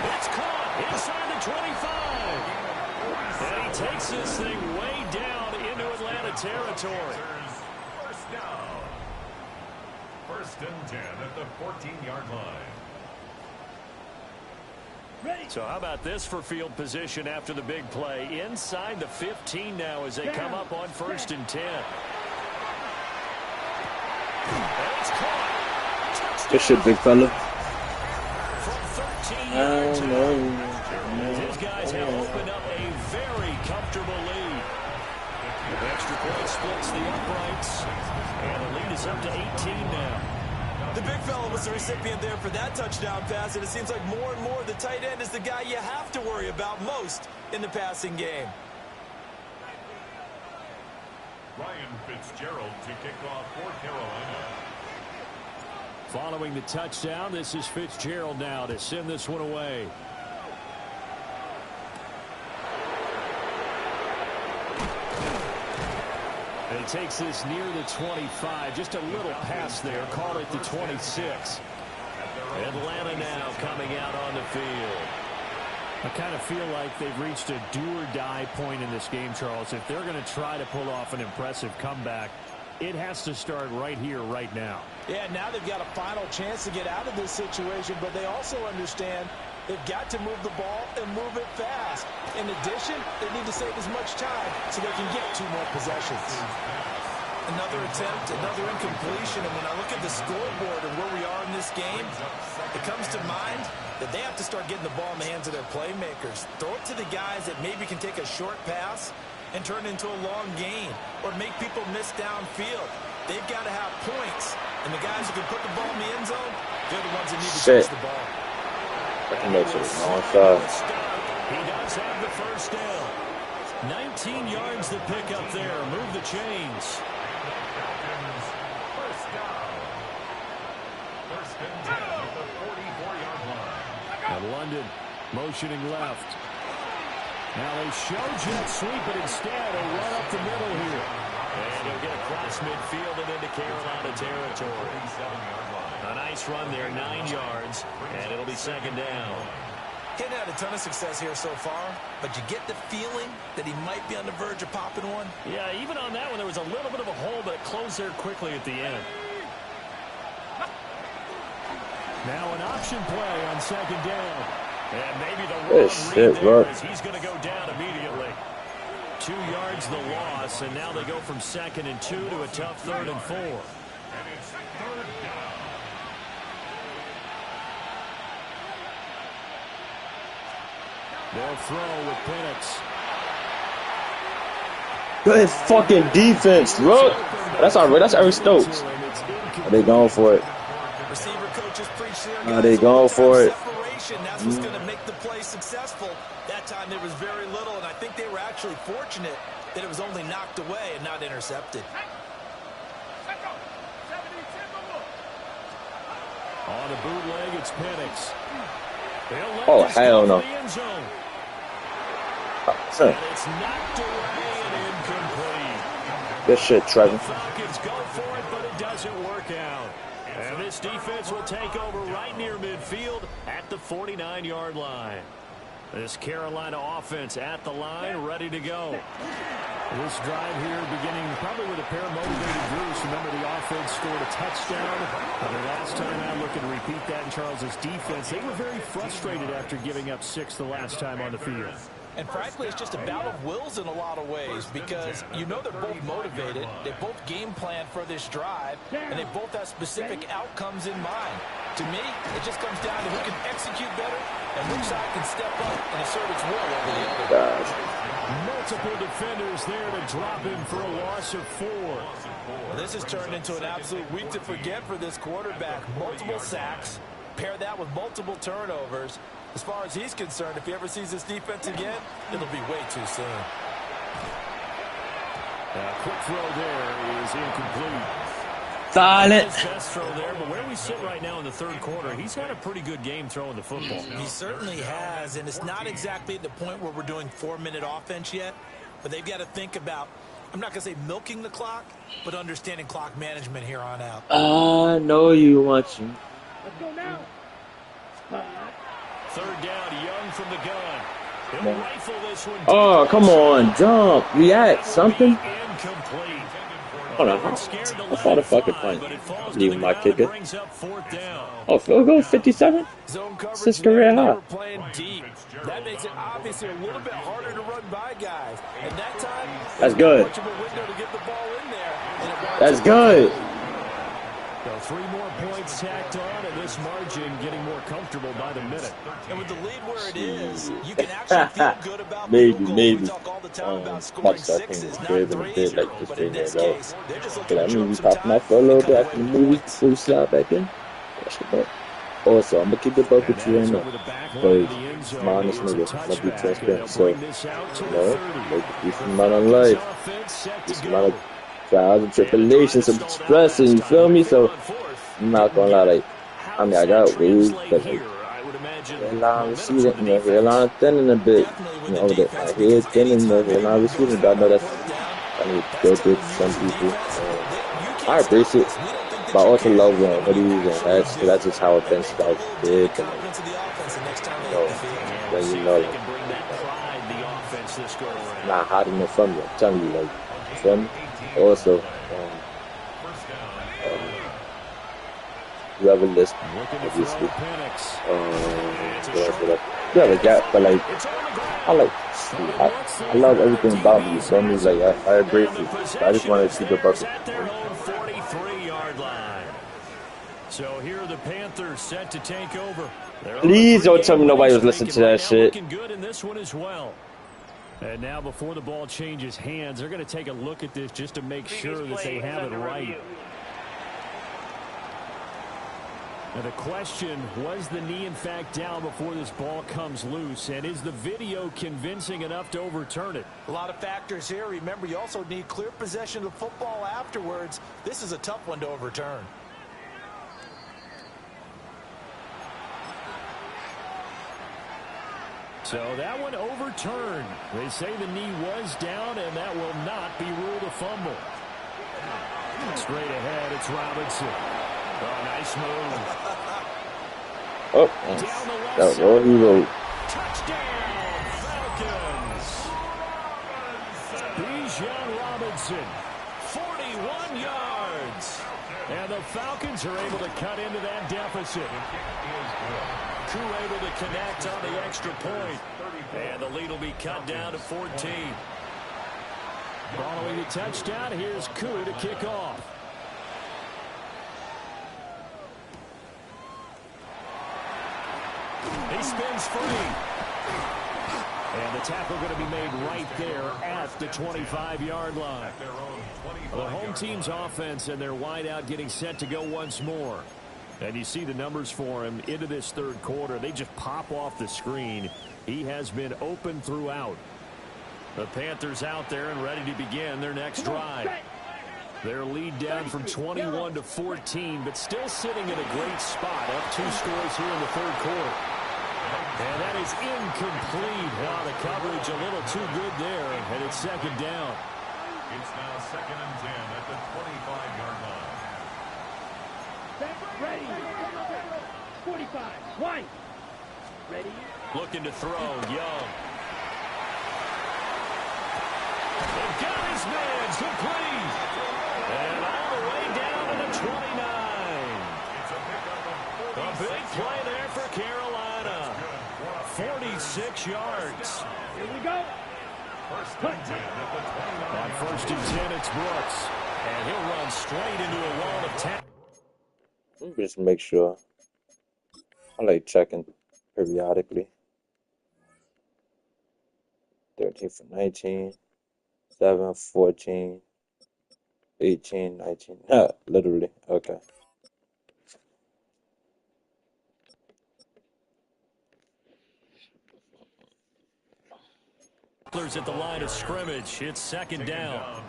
Speaker 2: It's caught inside the 25. And he takes this thing way down into Atlanta territory.
Speaker 4: First down. 1st and 10 at the 14-yard line.
Speaker 2: So how about this for field position after the big play? Inside the 15 now as they come up on 1st and 10. And it's caught.
Speaker 1: Good shit, big fella.
Speaker 2: From 13 yards out. These guys have opened up a very comfortable lead. The extra point splits the uprights. And the lead is up to 18 now.
Speaker 3: The big fella was the recipient there for that touchdown pass, and it seems like more and more the tight end is the guy you have to worry about most in the passing game.
Speaker 4: Ryan Fitzgerald to kick off for Carolina.
Speaker 2: Following the touchdown, this is Fitzgerald now to send this one away. And he takes this near the 25. Just a little pass there. Call it the 26. Atlanta now coming out on the field. I kind of feel like they've reached a do-or-die point in this game, Charles. If they're going to try to pull off an impressive comeback, it has to start right here, right now.
Speaker 7: Yeah, now they've got a final chance to get out of this situation, but they also understand they've got to move the ball and move it fast. In addition, they need to save as much time so they can get 2 more possessions.
Speaker 3: Another attempt, another incompletion, and when I look at the scoreboard and where we are in this game, it comes to mind that they have to start getting the ball in the hands of their playmakers. Throw it to the guys that maybe can take a short pass and turn it into a long gain or make people miss downfield. They've got to have points, and the guys who can put the ball in the end zone, they're the ones that need to touch the ball.
Speaker 1: That makes it long side.
Speaker 2: He does have the first down. 19 yards to pick up there. Move the chains.
Speaker 4: First down. First and 10 at the 44-yard line.
Speaker 2: And London motioning left. Now they show jet sweep, but instead a run up the middle here. And he'll get across midfield and into Carolina territory. A nice run there, 9 yards, and it'll be second down.
Speaker 3: He hadn't had a ton of success here so far, but you get the feeling that he might be on the verge of popping one.
Speaker 2: Yeah, even on that one, there was a little bit of a hole, but it closed there quickly at the end. Now an option play on second down. And maybe the wrong read there as he's going to go down immediately. 2 yards the loss, and now they go from 2nd and 2 to a tough 3rd and 4.
Speaker 4: And it's 3rd down.
Speaker 2: They'll throw with Penix.
Speaker 1: Good fucking defense, bro. That's Eric Stokes. Are they going for it?
Speaker 3: Receiver coaches preach there.
Speaker 1: Are they going for it?
Speaker 3: That's what's going to make the play successful. That time there was very little, and I think they were actually fortunate that it was only knocked away and not intercepted.
Speaker 2: On a bootleg, it's Penix.
Speaker 1: Oh, hell no.
Speaker 2: And it's knocked away and incomplete.
Speaker 1: Good shit, Trevor.
Speaker 2: The Falcons go for it, but it doesn't work out. And this defense will take over right near midfield at the 49-yard line. This Carolina offense at the line, ready to go. This drive here beginning probably with a pair of motivated Bruce. Remember, the offense scored a touchdown. The last time out, looking to repeat that in Charles's defense. They were very frustrated after giving up 6 the last time on the field.
Speaker 3: And frankly, it's just a battle of wills in a lot of ways because you know they're both motivated, they both game plan for this drive, and they both have specific outcomes in mind. To me, it just comes down to who can execute better and which side can step up and assert its will over the other.
Speaker 2: Multiple defenders there to drop him for a loss of 4.
Speaker 3: Well, this has turned into an absolute week to forget for this quarterback. Multiple sacks, pair that with multiple turnovers. As far as he's concerned, if he ever sees this defense again, it'll be way too soon.
Speaker 2: Quick throw there is incomplete.
Speaker 1: Silent.
Speaker 2: His best throw there, but where we sit right now in the 3rd quarter, he's had a pretty good game throwing the football.
Speaker 3: He certainly has, and it's not exactly at the point where we're doing 4-minute offense yet, but they've got to think about, I'm not going to say milking the clock, but understanding clock management here on out.
Speaker 1: I know you want you.
Speaker 5: Let's go now.
Speaker 2: 3rd down, Young from the gun. He'll rifle this one.
Speaker 1: Oh, come on, jump, react, something.
Speaker 2: Incomplete.
Speaker 1: Hold on, I saw the fucking punt. Leaving my kicker. Oh, field goal 57? It's his career high.
Speaker 3: That makes it obviously a little bit harder to run by guys. And that time,
Speaker 1: that's good. That's good.
Speaker 2: So 3 more points tacked on, and this margin getting more comfortable by the minute.
Speaker 3: And with the lead where it is, you can actually feel good about
Speaker 1: maybe.
Speaker 3: We talk all the time about scoring 6s, not 3s. But in this case, they're just looking to
Speaker 1: we popping off for a little bit after the movie before we slide back in. Also, I'm gonna keep it up with you right now. Because I'm an honest nigga. I'm gonna be transparent. So, you know, make a decent amount of life. Decent amount of trials and tribulations, some stress, and you feel me? So I'm not gonna lie, like, I mean, I got waves, but like, hairline receding, you know, hairline thinning a bit, you know, the head thinning, the hairline receding. I know that's, I need to go through some people. I embrace it, but I also love wearing hoodies and hats, because that's just how I've been since I was a kid. And, then you know, like, not hiding it from you. I'm telling you, like, you feel me? Also, whoever listened, obviously, yeah, the gap, but like, I love everything about me, so I'm just like, I embrace it. I just wanted to see the bucket.
Speaker 2: 43-yard line. So here are the Panthers set to take over.
Speaker 1: Please don't tell me nobody was listening to that shit.
Speaker 2: Looking good in this one as well. And now before the ball changes hands, they're going to take a look at this just to make sure that they have it right. Now the question, was the knee in fact down before this ball comes loose? And is the video convincing enough to overturn it?
Speaker 7: A lot of factors here. Remember, you also need clear possession of the football afterwards. This is a tough one to overturn.
Speaker 2: So that one overturned. They say the knee was down, and that will not be ruled a fumble. Straight ahead, it's Robinson. Oh, nice move.
Speaker 1: Oh, that was all he wrote.
Speaker 2: Touchdown, Falcons. Bijan Robinson, 41 yards. And the Falcons are able to cut into that deficit. Crew able to connect on the extra point. And the lead will be cut down to 14. Following the touchdown, here's Koo to kick off. He spins free. And the tackle going to be made right there at the 25-yard line. The home team's offense and their wideout getting set to go once more. And you see the numbers for him into this third quarter. They just pop off the screen. He has been open throughout. The Panthers out there and ready to begin their next drive. Their lead down from 21 to 14, but still sitting in a great spot. Up 2 scores here in the third quarter. And that is incomplete. Now the coverage a little too good there, and it's second down.
Speaker 4: It's now 2nd and 10 at the 25-yard line.
Speaker 5: Ready. 45. White. Ready.
Speaker 2: Looking to throw. Young. They've got his man. Complete. And all the way down to the 29. A big play there for Carolina. 46 yards.
Speaker 5: Here we go.
Speaker 2: On 1st and 10, it's Brooks. And he'll run straight into a wall of tackles.
Speaker 1: Just make sure. I like checking periodically. 13 for 19, 7, 14, 18, 19. Literally. Okay.
Speaker 2: At the line of scrimmage, it's second down.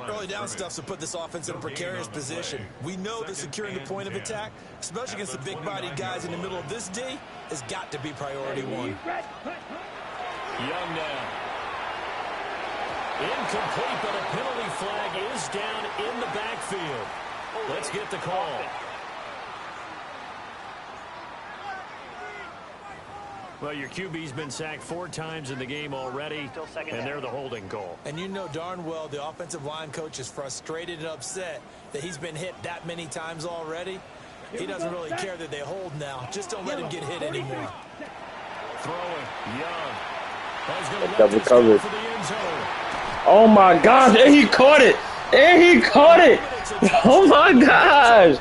Speaker 3: Early down stuff to put this offense in a precarious position. We know that securing the point of attack, especially against the big-bodied guys in the middle of this D, has got to be priority one.
Speaker 2: Young now. Incomplete, but a penalty flag is down in the backfield. Let's get the call. Well, your QB's been sacked 4 times in the game already, and they're the holding goal.
Speaker 3: And you know darn well the offensive line coach is frustrated and upset that he's been hit that many times already. He doesn't really care that they hold now. Just don't let him get hit anymore.
Speaker 2: Throwing, Young.
Speaker 1: Double covered. Oh my gosh, and he caught it! And he caught it! Oh my gosh!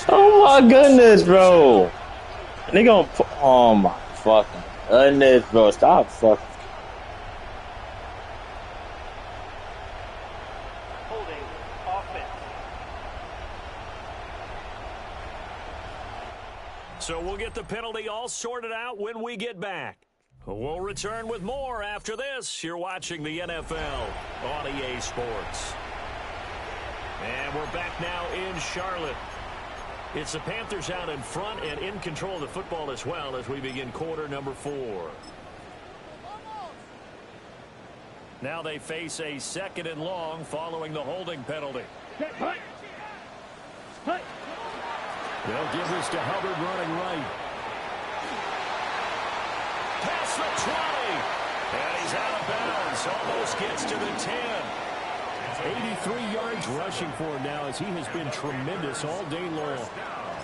Speaker 1: Oh my goodness, bro! And they gonna put, oh my fucking goodness, bro. Stop fucking.
Speaker 5: Holding offense.
Speaker 2: So we'll get the penalty all sorted out when we get back. We'll return with more after this. You're watching the NFL on EA Sports. And we're back now in Charlotte. It's the Panthers out in front and in control of the football as well as we begin quarter number 4. Now they face a 2nd and long following the holding penalty. They'll give this to Hubbard running right. Past the 20. And he's out of bounds. Almost gets to the 10. 83 yards rushing for him now as he has been tremendous all day long.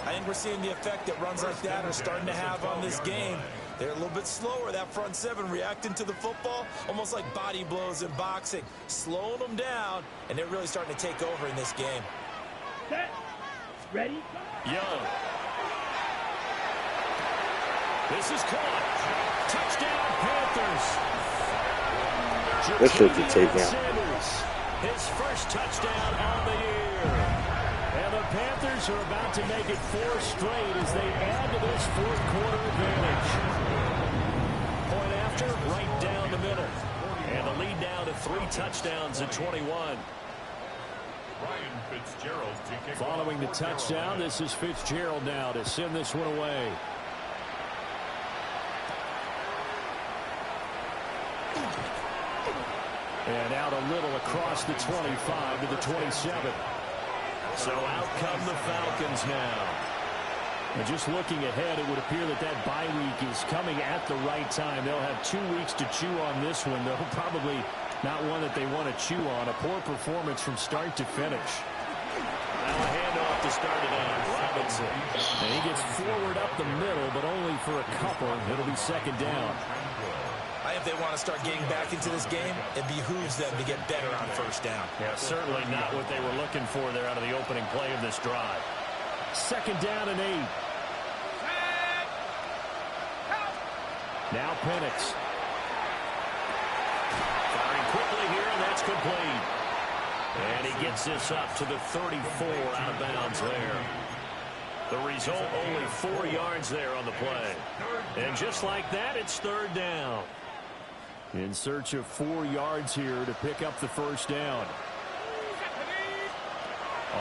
Speaker 3: I think we're seeing the effect that runs like that are starting to have on this game. They're a little bit slower, that front 7 reacting to the football, almost like body blows in boxing, slowing them down, and they're really starting to take over in this game.
Speaker 5: Set. Ready?
Speaker 2: Young. This is caught. Touchdown, Panthers.
Speaker 1: That shit to take down.
Speaker 2: His first touchdown on the year. And the Panthers are about to make it 4 straight as they add to this fourth quarter advantage. Point after, right down the middle. And the lead down to 3 touchdowns at 21. Following the touchdown, this is Fitzgerald now to send this one away. And out a little across the 25 to the 27. So out come the Falcons now. And just looking ahead, it would appear that that bye week is coming at the right time. They'll have 2 weeks to chew on this one, though probably not one that they want to chew on. A poor performance from start to finish. Now a handoff to start it out. Robinson. And he gets forward up the middle, but only for a couple. It'll be second down.
Speaker 3: I think if they want to start getting back into this game, it behooves them to get better on first down.
Speaker 2: Yeah, certainly not what they were looking for there out of the opening play of this drive. Second down and 8. Now Penix. Firing quickly here, and that's complete. And he gets this up to the 34 out of bounds there. The result, only 4 yards there on the play. And just like that, it's third down. In search of 4 yards here to pick up the first down.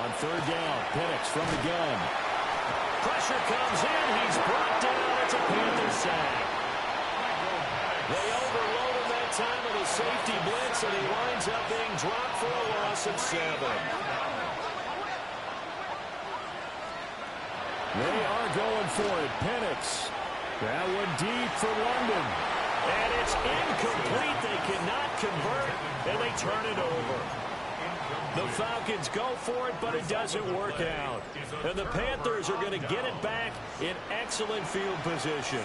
Speaker 2: On third down, Penix from the gun. Pressure comes in. He's brought down. It's a Panther sack. They overload him that time with a safety blitz, and he winds up being dropped for a loss of 7. They are going for it. Penix. That one deep for London. And it's incomplete. They cannot convert, and they turn it over. The Falcons go for it, but it doesn't work out. And the Panthers are going to get it back in excellent field position.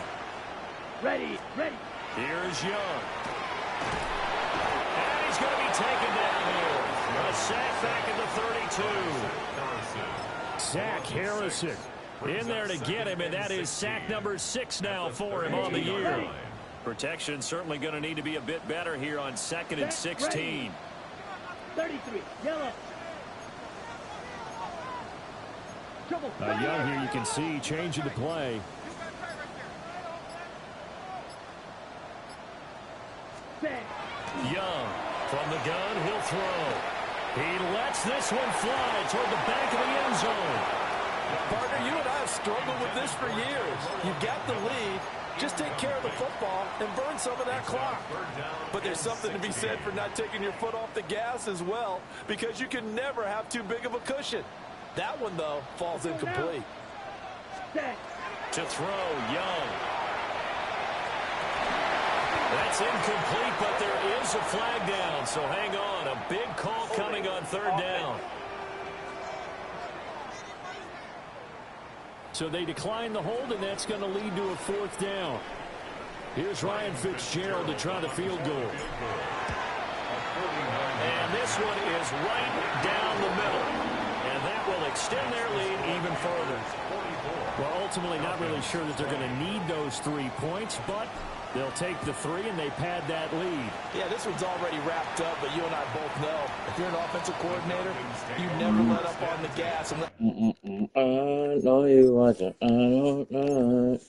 Speaker 5: Ready.
Speaker 2: Here's Young. And he's going to be taken down here. A sack back at the 32. Zach Harrison in there to get him, and that is sack number 6 now for him on the year. Protection certainly going to need to be a bit better here on 2nd and 16.
Speaker 5: 33, yellow.
Speaker 2: Young here, you can see changing the play. Young from the gun, he'll throw. He lets this one fly toward the back of the end zone.
Speaker 7: Partner, you and I have struggled with this for years. You've got the lead. Just take care of the football and burn some of that clock. But there's something to be said for not taking your foot off the gas as well, because you can never have too big of a cushion. That one, though, falls incomplete.
Speaker 2: To throw, Young. That's incomplete, but there is a flag down, so hang on. A big call coming on third down. So they decline the hold, and that's going to lead to a 4th down. Here's Ryan Fitzgerald to try the field goal. And this one is right down the middle. And that will extend their lead even further. Well, ultimately not really sure that they're going to need those 3 points, but they'll take the 3 and they pad that lead.
Speaker 7: Yeah, this one's already wrapped up, but you and I both know if you're an offensive coordinator, you never let up on the gas. And
Speaker 1: I know you want to. I don't know.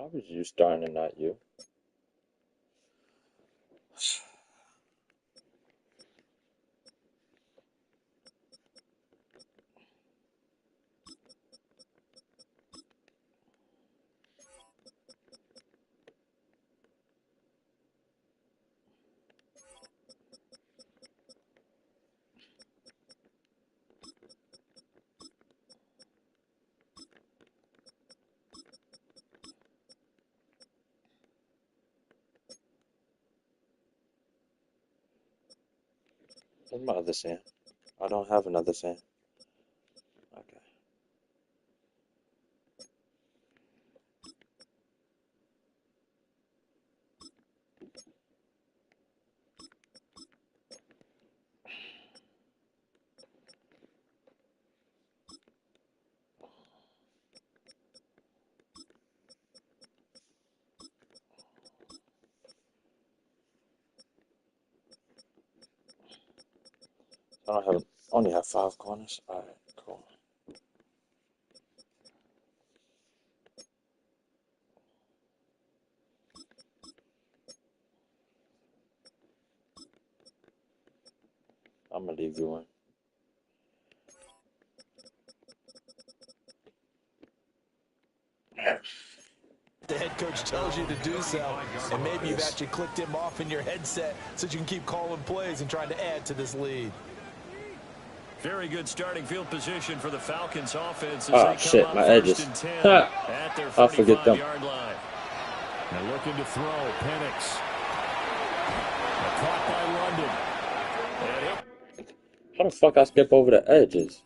Speaker 1: Why was you starting and not you? Where's my other sand? I don't have another sand. Okay. Only have 5 corners. All right, cool. I'm gonna leave you in.
Speaker 3: The head coach tells you to do so, and maybe you've actually clicked him off in your headset so you can keep calling plays and trying to add to this lead.
Speaker 2: Very good starting field position for the Falcons offense as
Speaker 1: Oh,
Speaker 2: they come
Speaker 1: shit,
Speaker 2: up
Speaker 1: my
Speaker 2: first
Speaker 1: edges.
Speaker 2: and 10 at their
Speaker 1: I'll forget them.
Speaker 2: 45-yard line. They're looking to throw. Penix. Caught by London.
Speaker 1: How the fuck I skip over the edges?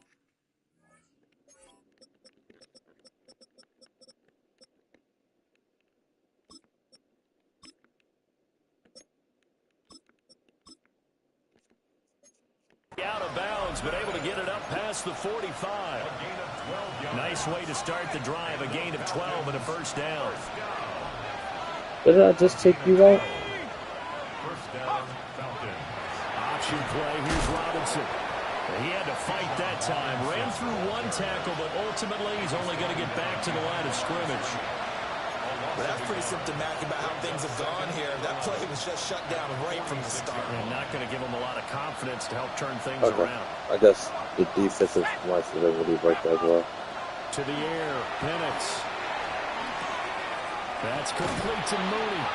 Speaker 2: Out of bounds, but able to get it up past the 45. Nice way to start the drive. A gain of 12 and a first down.
Speaker 1: Did I just take you out?
Speaker 4: First down, Falcons.
Speaker 2: Option play. Here's Robinson. He had to fight that time. Ran through one tackle, but ultimately he's only going to get back to the line of scrimmage.
Speaker 3: But that's pretty symptomatic about how things have gone here. That play was just shut down right from the start.
Speaker 2: And not going to give him a lot of confidence to help turn things
Speaker 1: Okay.
Speaker 2: around.
Speaker 1: I guess the defensive ones didn't really work as well.
Speaker 2: To the air, Penix. That's complete to Mooney.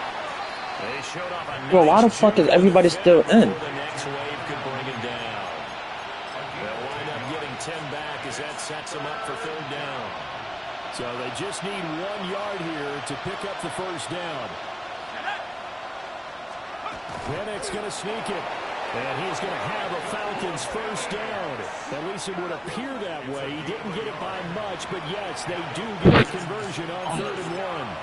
Speaker 2: They showed off a
Speaker 1: Bro, why the
Speaker 2: nice
Speaker 1: fuck is
Speaker 2: juke
Speaker 1: everybody still in?
Speaker 2: before the next wave could bring him down. They'll wind up getting 10 back as that sets them up for third down. So they just need 1 yard here to pick up the first down. Penix going to sneak it. And he's going to have a Falcons first down. At least it would appear that way. He didn't get it by much, but yes, they do get a conversion on 3rd and 1.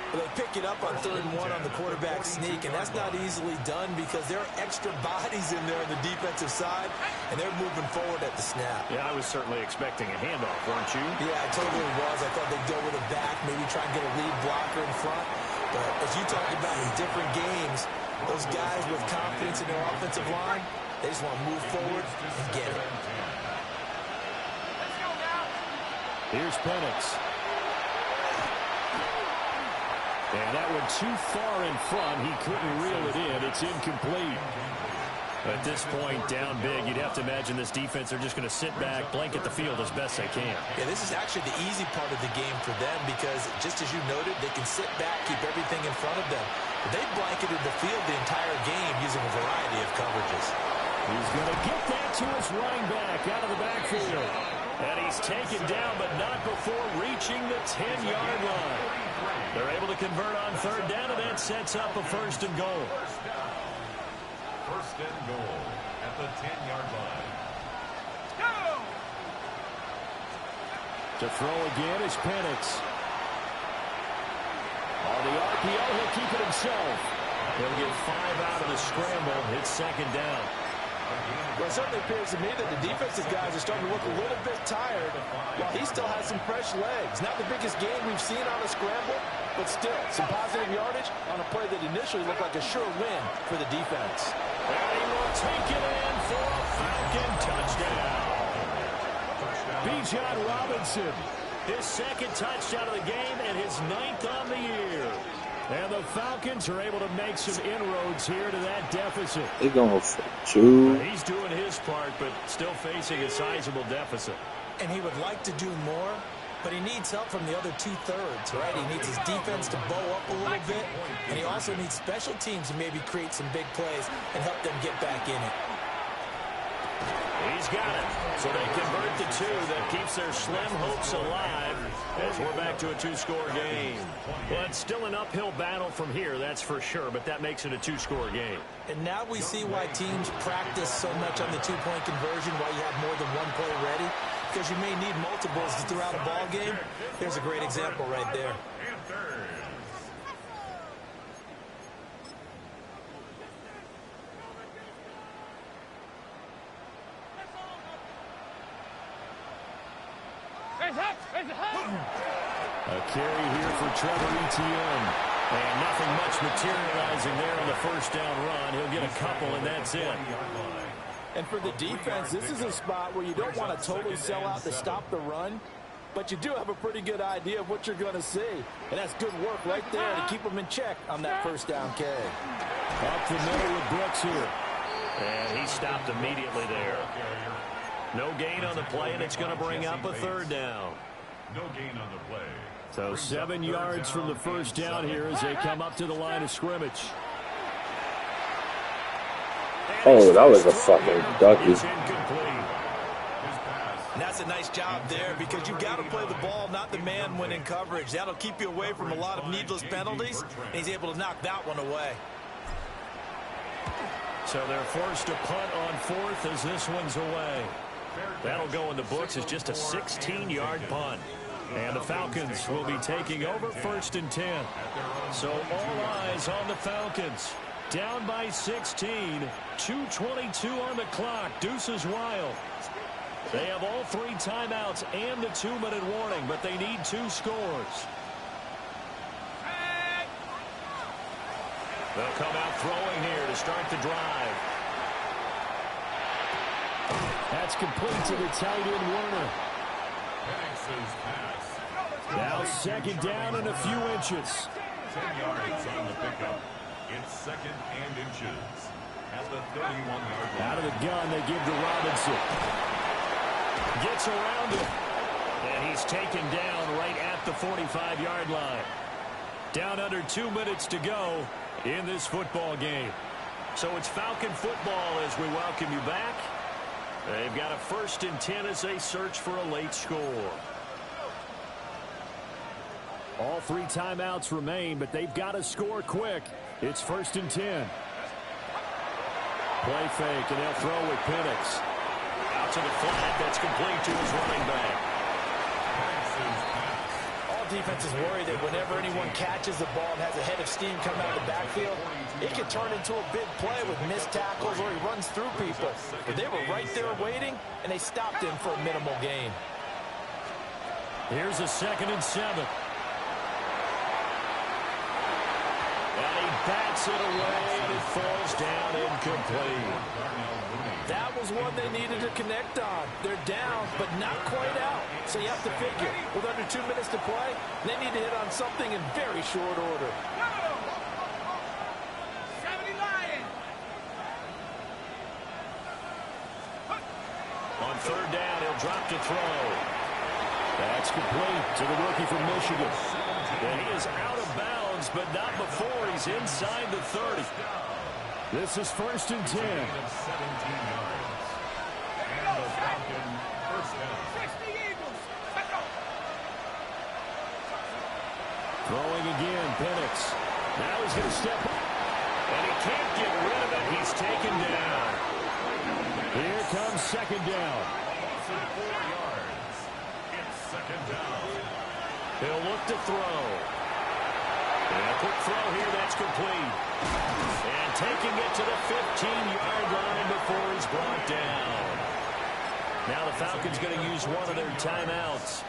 Speaker 3: Well, they pick it up on 3rd and 1 on the quarterback sneak, and that's not easily done because there are extra bodies in there on the defensive side, and they're moving forward at the snap.
Speaker 2: Yeah, I was certainly expecting a handoff, weren't you?
Speaker 3: Yeah, I totally was. I thought they'd go with a back, maybe try and get a lead blocker in front. But as you talked about in different games, those guys with confidence in their offensive line, they just want to move forward and get it.
Speaker 2: Here's Penix. And that went too far in front. He couldn't reel it in. It's incomplete. At this point, down big, you'd have to imagine this defense are just going to sit back, blanket the field as best they can.
Speaker 3: Yeah, this is actually the easy part of the game for them because, just as you noted, they can sit back, keep everything in front of them. But they've blanketed the field the entire game using a variety of coverages.
Speaker 2: He's going to get that to his running back out of the backfield. And he's taken down, but not before reaching the 10-yard line. They're able to convert on 3rd down, and that sets up a 1st and goal.
Speaker 4: First and goal at the 10-yard line.
Speaker 2: To throw again is Penix. On the RPO, he'll keep it himself. He'll get 5 out of the scramble. It's 2nd down.
Speaker 7: Well, it certainly appears to me that the defensive guys are starting to look a little bit tired while he still has some fresh legs. Not the biggest game we've seen on a scramble, but still some positive yardage on a play that initially looked like a sure win for the defense.
Speaker 2: And he will take it in for a Falcon touchdown. Bijan Robinson His second touchdown of the game and his 9th on the year. And the Falcons are able to make some inroads here to that deficit.
Speaker 1: They're going for 2.
Speaker 2: He's doing his part, but still facing a sizable deficit.
Speaker 3: And he would like to do more, but he needs help from the other 2/3, right? He needs his defense to bow up a little bit, and he also needs special teams to maybe create some big plays and help them get back in it.
Speaker 2: He's got it. So they convert the 2. That keeps their slim hopes alive as we're back to a 2-score game. Well, it's still an uphill battle from here, that's for sure, but that makes it a 2-score game.
Speaker 3: And now we see why teams practice so much on the 2-point conversion, why you have more than one play ready, because you may need multiples throughout a ball game. There's a great example right there.
Speaker 2: A carry here for Trevor Etienne. And nothing much materializing there on the first down run. He'll get a couple, and that's it.
Speaker 7: And for the defense, this is a spot where you don't want to totally sell out to stop the run, but you do have a pretty good idea of what you're going to see. And that's good work right there to keep them in check on that first down carry.
Speaker 2: Up the middle with Brooks here. And he stopped immediately there. No gain on the play, and it's going to bring up a 3rd down.
Speaker 4: No gain on the play.
Speaker 2: So 7 yards from the first down here as they come up to the line of scrimmage.
Speaker 1: Oh, that was a fucking ducky.
Speaker 3: And that's a nice job there because you've got to play the ball, not the man when in coverage. That'll keep you away from a lot of needless penalties, and he's able to knock that one away.
Speaker 2: So they're forced to punt on 4th as this one's away. That'll go in the books as just a 16-yard punt. And the Falcons will be taking over 1st and 10. So all eyes on the Falcons. Down by 16. 2:22 on the clock. Deuces wild. They have all 3 timeouts and the 2-minute warning, but they need 2 scores. They'll come out throwing here to start the drive. That's complete to the tight end, Werner. Now 2nd down and a few inches.
Speaker 4: 10 yards on the pickup. It's 2nd and inches at the 31-yard line.
Speaker 2: Out of the gun, they give to Robinson. Gets around it. And he's taken down right at the 45-yard line. Down under 2 minutes to go in this football game. So it's Falcon football as we welcome you back. They've got a 1st and 10 as they search for a late score. All 3 timeouts remain, but they've got to score quick. It's 1st and 10. Play fake, and they'll throw with Penix. Out to the flat. That's complete to his running back.
Speaker 3: All defenses worry that whenever anyone catches the ball and has a head of steam come out of the backfield, it can turn into a big play with missed tackles or he runs through people. But they were right there waiting, and they stopped him for a minimal gain.
Speaker 2: Here's a 2nd and 7. And he bats it away, and it falls down incomplete.
Speaker 3: That was one they needed to connect on. They're down, but not quite out. So you have to figure, with under 2 minutes to play, they need to hit on something in very short order.
Speaker 2: On 3rd down, he'll drop to throw. That's complete to the rookie from Michigan. And he is out of bounds, but not before he's inside the 30. This is 1st and 10.
Speaker 4: 17 yards. And the Falcon first down.
Speaker 2: Throwing again, Penix. Now he's going to step up. And he can't get rid of it. He's taken down. Here comes 2nd down.
Speaker 4: 4 yards. It's 2nd down.
Speaker 2: He'll look to throw. And a quick throw here, that's complete. And taking it to the 15-yard line before he's brought down. Now the Falcons going to use one of their timeouts,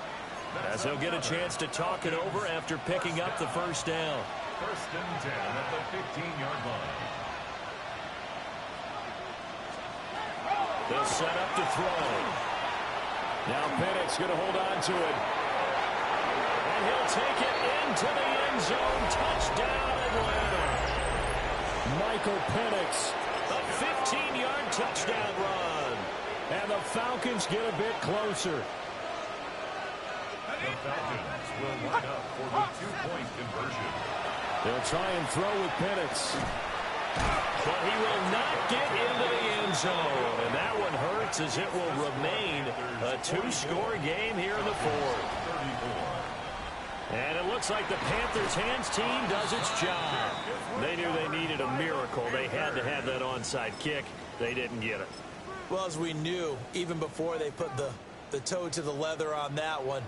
Speaker 2: as they'll get a chance to talk it over after picking up the first down.
Speaker 4: 1st and 10 at the 15-yard line.
Speaker 2: They'll set up to throw. Now Penix going to hold on to it. And he'll take it into the end zone. Touchdown, Atlanta. Michael Penix, a 15-yard touchdown run. And the Falcons get a bit closer.
Speaker 4: The Falcons will line up for the two-point conversion.
Speaker 2: They'll try and throw with Penix. But he will not get into the end zone. And that one hurts as it will remain a two-score game here in the fourth. And it looks like the Panthers' hands team does its job. They knew they needed a miracle. They had to have that onside kick. They didn't get it.
Speaker 3: Well, as we knew, even before they put the toe to the leather on that one,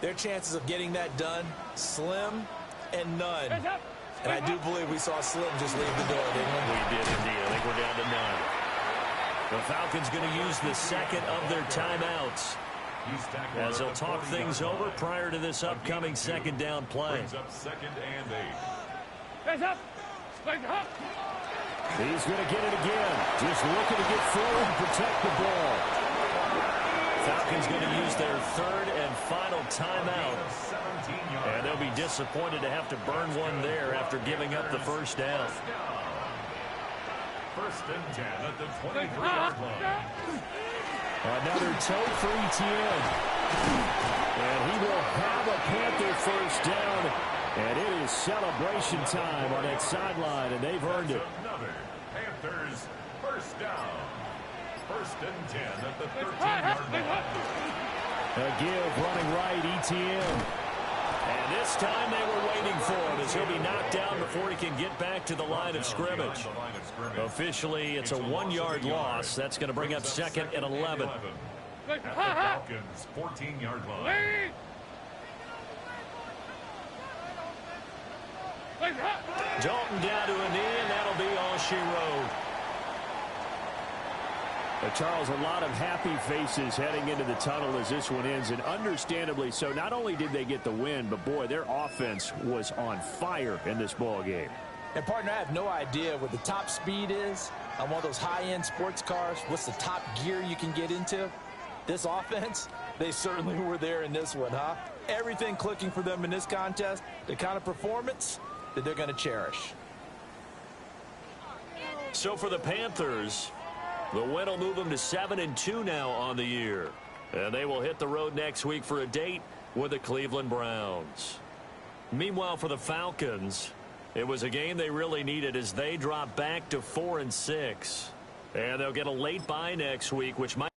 Speaker 3: their chances of getting that done, slim and none. And I do believe we saw Slim just leave the door, didn't we?
Speaker 2: We did indeed. I think we're down to none. The Falcons going to use the second of their timeouts as they'll talk things over prior to this upcoming second down play.
Speaker 4: Second and 8.
Speaker 2: He's going to get it again. Just looking to get forward and protect the ball. Falcons going to use their third and final timeout. And they'll be disappointed to have to burn one there after giving up the first down.
Speaker 4: First and 10 at the 23-yard line.
Speaker 2: Another toe for ETN. And he will have a Panther first down. And it is celebration time on that sideline, and they've earned it.
Speaker 4: Another Panthers first down. First and 10 at the 13-yard line.
Speaker 2: A give running right, ETN. And this time they were waiting for him as he'll be knocked down before he can get back to the line of scrimmage. Officially, it's a 1-yard loss. That's going to bring up second and 11.
Speaker 4: At the Falcons' 14-yard line.
Speaker 2: Dalton down to a knee, and that'll be all she wrote. Charles, a lot of happy faces heading into the tunnel as this one ends, and understandably so. Not only did they get the win, but boy, their offense was on fire in this ball game.
Speaker 7: And partner, I have no idea what the top speed is on one of those high-end sports cars. What's the top gear you can get into? This offense, they certainly were there in this one, huh? Everything clicking for them in this contest, the kind of performance that they're going to cherish.
Speaker 2: So for the Panthers, the win will move them to 7-2 now on the year. And they will hit the road next week for a date with the Cleveland Browns. Meanwhile, for the Falcons, it was a game they really needed as they drop back to 4-6. And they'll get a late bye next week, which might